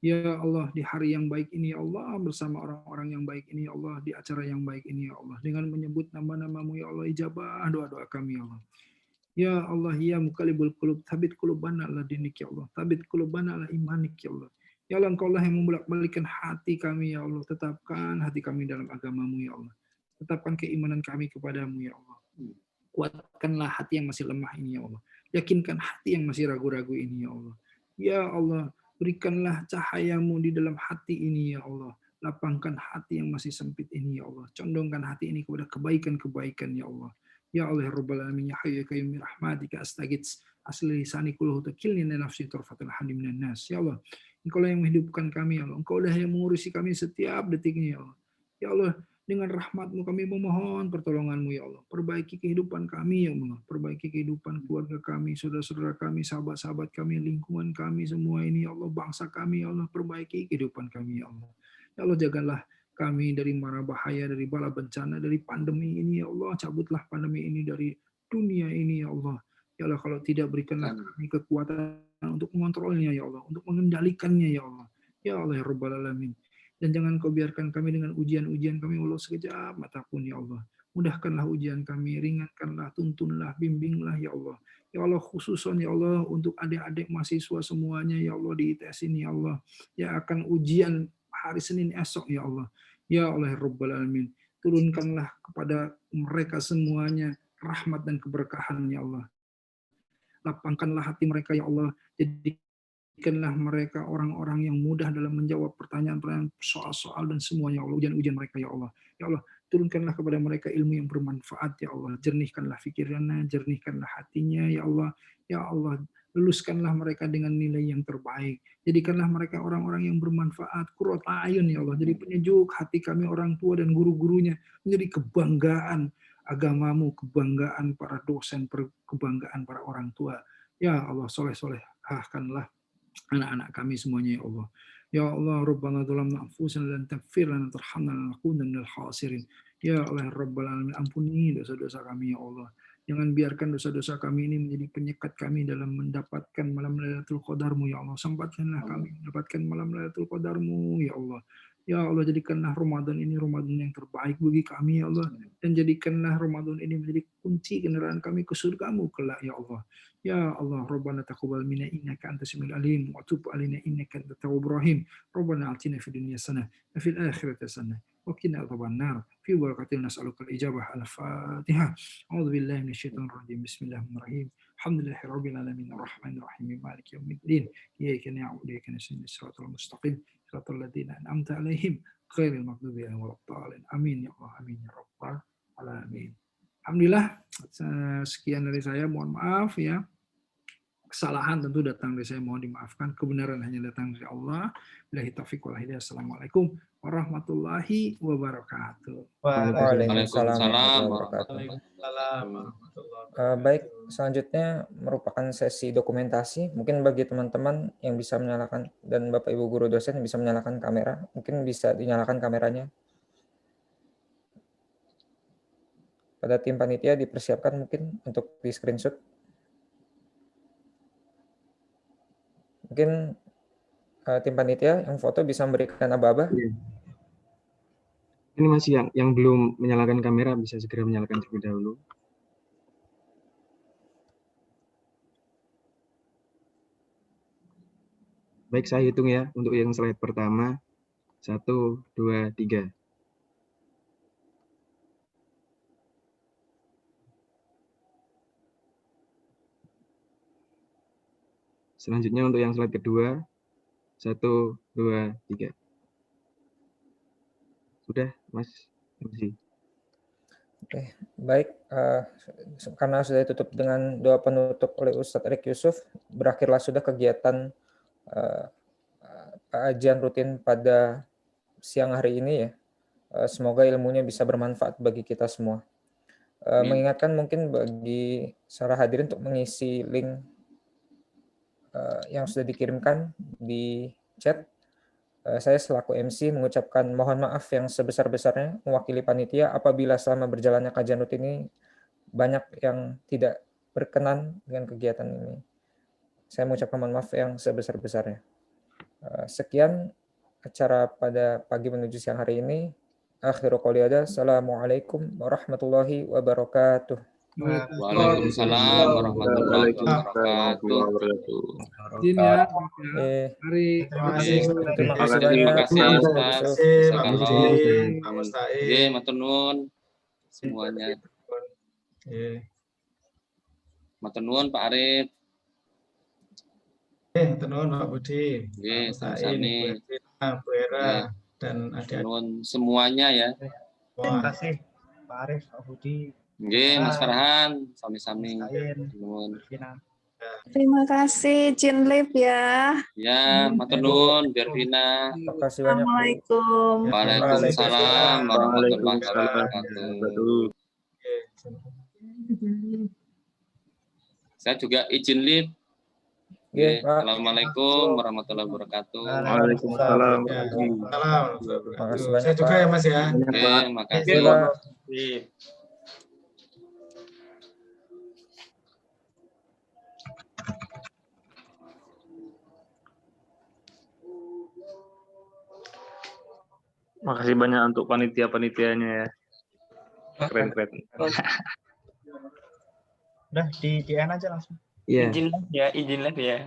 Ya Allah, di hari yang baik ini ya Allah, bersama orang-orang yang baik ini ya Allah, di acara yang baik ini ya Allah, dengan menyebut nama-namamu ya Allah, ijabah doa-doa kami ya Allah. Ya Allah, ya muqallibul qulub, tsabbit qulubana ala dinik ya Allah, tsabbit qulubana ala imanik ya Allah. Ya Allah, Engkau lah yang membolak-balikkan hati kami ya Allah, tetapkan hati kami dalam agamamu ya Allah. Tetapkan keimanan kami kepadamu ya Allah. Kuatkanlah hati yang masih lemah ini ya Allah. Yakinkan hati yang masih ragu-ragu ini ya Allah. Ya Allah, berikanlah cahayamu di dalam hati ini ya Allah. Lapangkan hati yang masih sempit ini ya Allah. Condongkan hati ini kepada kebaikan-kebaikan ya Allah. Ya Allah ya Rabbal Alamin ya Hayyu ya Qayyum rahmatika astaghits asli lisani kulluhu takilni nafsi tarfatul hadim minan nas. Ya Allah, Engkau lah yang menghidupkan kami ya Allah. Engkau lah yang mengurusi kami setiap detiknya ya Allah. Ya Allah, dengan rahmat-Mu kami memohon pertolongan-Mu ya Allah. Perbaiki kehidupan kami ya Allah. Perbaiki kehidupan keluarga kami, saudara-saudara kami, sahabat-sahabat kami, lingkungan kami semua ini ya Allah. Bangsa kami ya Allah. Perbaiki kehidupan kami ya Allah. Ya Allah, jagalah kami dari mara bahaya, dari bala bencana, dari pandemi ini ya Allah. Cabutlah pandemi ini dari dunia ini ya Allah. Ya Allah, kalau tidak berikanlah kami kekuatan untuk mengontrolnya ya Allah, untuk mengendalikannya ya Allah. Ya Allah ya Rabbal Alamin. Dan jangan Kau biarkan kami dengan ujian-ujian kami walau sekejap mata pun ya Allah. Mudahkanlah ujian kami, ringankanlah, tuntunlah, bimbinglah ya Allah. Ya Allah, khususan ya Allah untuk adik-adik mahasiswa semuanya ya Allah di ITS ini ya Allah, yang akan ujian hari Senin esok ya Allah. Ya Allah Rabbal Alamin, turunkanlah kepada mereka semuanya rahmat dan keberkahan ya Allah. Lapangkanlah hati mereka ya Allah, jadikanlah mereka orang-orang yang mudah dalam menjawab pertanyaan-pertanyaan, soal-soal dan semuanya ya Allah, ujian-ujian mereka ya Allah. Ya Allah, turunkanlah kepada mereka ilmu yang bermanfaat ya Allah, jernihkanlah pikirannya, jernihkanlah hatinya ya Allah. Ya Allah, luluskanlah mereka dengan nilai yang terbaik. Jadikanlah mereka orang-orang yang bermanfaat, qurrat a'yun ya Allah, jadi penyejuk hati kami orang tua dan guru-gurunya, menjadi kebanggaan agamamu, kebanggaan para dosen, kebanggaan para orang tua. Ya Allah, soleh-solehkanlah anak-anak kami semuanya ya Allah. Ya Allah, Rabbana zalamna anfusana lan taghfir lana tarhamna lanakunanna minal khasirin. Ya Allah, Rabbal Alamin, ampuni dosa-dosa kami ya Allah. Jangan biarkan dosa-dosa kami ini menjadi penyekat kami dalam mendapatkan malam Lailatul Qadarmu ya Allah. Sempatkanlah kami mendapatkan malam Lailatul Qadarmu ya Allah. Ya Allah, jadikanlah Ramadan ini Ramadan yang terbaik bagi kami ya Allah. Dan jadikanlah Ramadan ini menjadi kunci kendaraan kami ke surgamu kelak ya Allah. Ya Allah, Rabbana taqabbal minna innaka antas samiul alim wa tub alaina innaka antat tawwabur rahim. Rabbana atina fid dunya hasanah wa fil akhirati hasanah wa qina adzabannar. Fi barakatil nas'aluka al-ijabah al-Fatihah. A'udzu billahi minasyaitonir rajim. Bismillahirrahmanirrahim. Alhamdulillahi rabbil alamin arrahmanir rahim maliki yaumiddin. Iyyaka na'budu wa iyyaka nasta'in shiratal mustaqim shiratal ladzina an'amta 'alaihim ghairil maghdubi 'alaihim waladdallin. Amin ya Allah, amin ya rabbal alamin. Alhamdulillah, sekian dari saya. Mohon maaf ya. Kesalahan tentu datang dari saya, mohon dimaafkan. Kebenaran hanya datang dari Allah. Billahi taufiq wal hidayah. Assalamualaikum warahmatullahi wabarakatuh. Waalaikumsalam warahmatullahi wabarakatuh. Baik, selanjutnya merupakan sesi dokumentasi. Mungkin bagi teman-teman yang bisa menyalakan, dan Bapak Ibu guru dosen yang bisa menyalakan kamera, mungkin bisa dinyalakan kameranya. Pada tim panitia dipersiapkan mungkin untuk di screenshot. Mungkin tim panitia yang foto bisa memberikan aba-aba. Ini masih yang belum menyalakan kamera bisa segera menyalakan terlebih dahulu. Baik, saya hitung ya untuk yang slide pertama. 1, 2, 3. Selanjutnya untuk yang slide kedua, 1, 2, 3. Sudah, Mas. Terima kasih. Oke, baik. Karena sudah ditutup dengan doa penutup oleh Ustadz Erik Yusuf, berakhirlah sudah kegiatan kajian rutin pada siang hari ini ya. Semoga ilmunya bisa bermanfaat bagi kita semua. Mengingatkan mungkin bagi para hadirin untuk mengisi link yang sudah dikirimkan di chat. Saya selaku MC mengucapkan mohon maaf yang sebesar-besarnya mewakili panitia apabila selama berjalannya kajian rutin ini banyak yang tidak berkenan dengan kegiatan ini. Saya mengucapkan mohon maaf yang sebesar-besarnya. Sekian acara pada pagi menuju siang hari ini. Akhiru qouli hadza. Assalamualaikum warahmatullahi wabarakatuh. Waalaikumsalam warahmatullahi wabarakatuh. Terima kasih banyak. Matur nuwun semuanya. Matur nuwun Pak Arif. Matur nuwun Pak Budi. Sami-sami. Bu Era dan adik-adik semuanya ya. Terima kasih Pak Arif, Pak Budi. Mas Farhan, sami-sami. Terima kasih Jinlip ya. Ya, matur nuwun Bervina. Terima kasih banyak. Assalamualaikum. Waalaikumsalam warahmatullahi wabarakatuh. Saya juga izin Lip. Assalamualaikum warahmatullahi wabarakatuh. Waalaikumsalam. Saya juga ya Mas ya. Terima kasih. Makasih banyak untuk panitia-panitianya ya. Keren. Udah di end aja langsung. Iya. Izin live ya.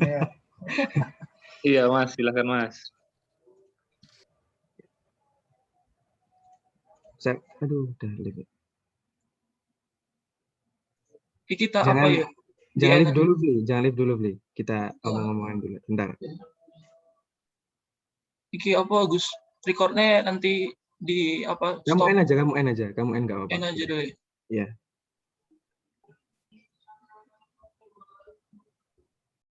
Iya. Iya Mas, silakan Mas. Aduh, udah live. Kita apa ya? Jangan live dulu, Bli. Jangan live dulu, Bli. Kita omong-omongan dulu. Bentar. Iki apa Gus? Recordnya nanti di apa? Kamu end aja. Kamu end nggak apa-apa. End aja dulu. Iya.